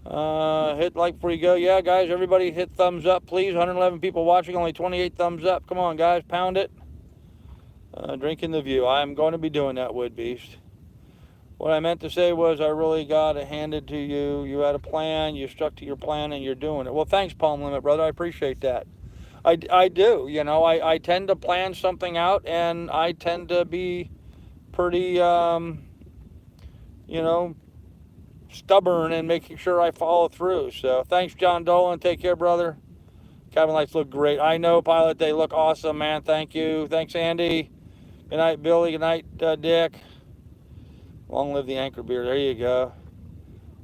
hit like before you go. Yeah, guys, everybody hit thumbs up, please. 111 people watching, only 28 thumbs up. Come on, guys, pound it. Drinking the view. I'm going to be doing that, Wood Beast. What I meant to say was I really got to hand it to you. You had a plan, you stuck to your plan, and you're doing it. Well, thanks, Palm Limit, brother. I appreciate that. I do. I tend to plan something out, and I tend to be pretty, stubborn in making sure I follow through. So thanks, John Dolan. Take care, brother. Cabin lights look great. I know, Pilot. They look awesome, man. Thank you. Thanks, Andy. Good night, Billy. Good night, Dick. Long live the anchor beer. There you go.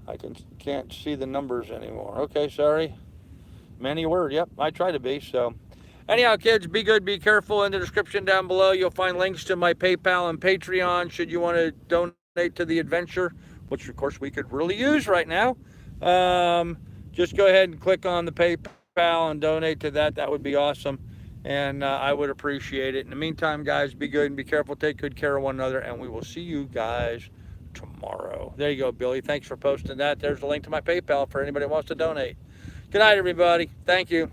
I can't see the numbers anymore. Okay, sorry. Many word. Yep, I try to be. So anyhow, kids, be good, be careful. In the description down below, you'll find links to my PayPal and Patreon should you want to donate to the adventure, which of course we could really use right now. Just go ahead and click on the PayPal and donate to that. That would be awesome, and I would appreciate it. In the meantime, guys, be good and be careful. Take good care of one another, and we will see you guys tomorrow. There you go, Billy. Thanks for posting that. There's a link to my PayPal for anybody who wants to donate. Good night, everybody. Thank you.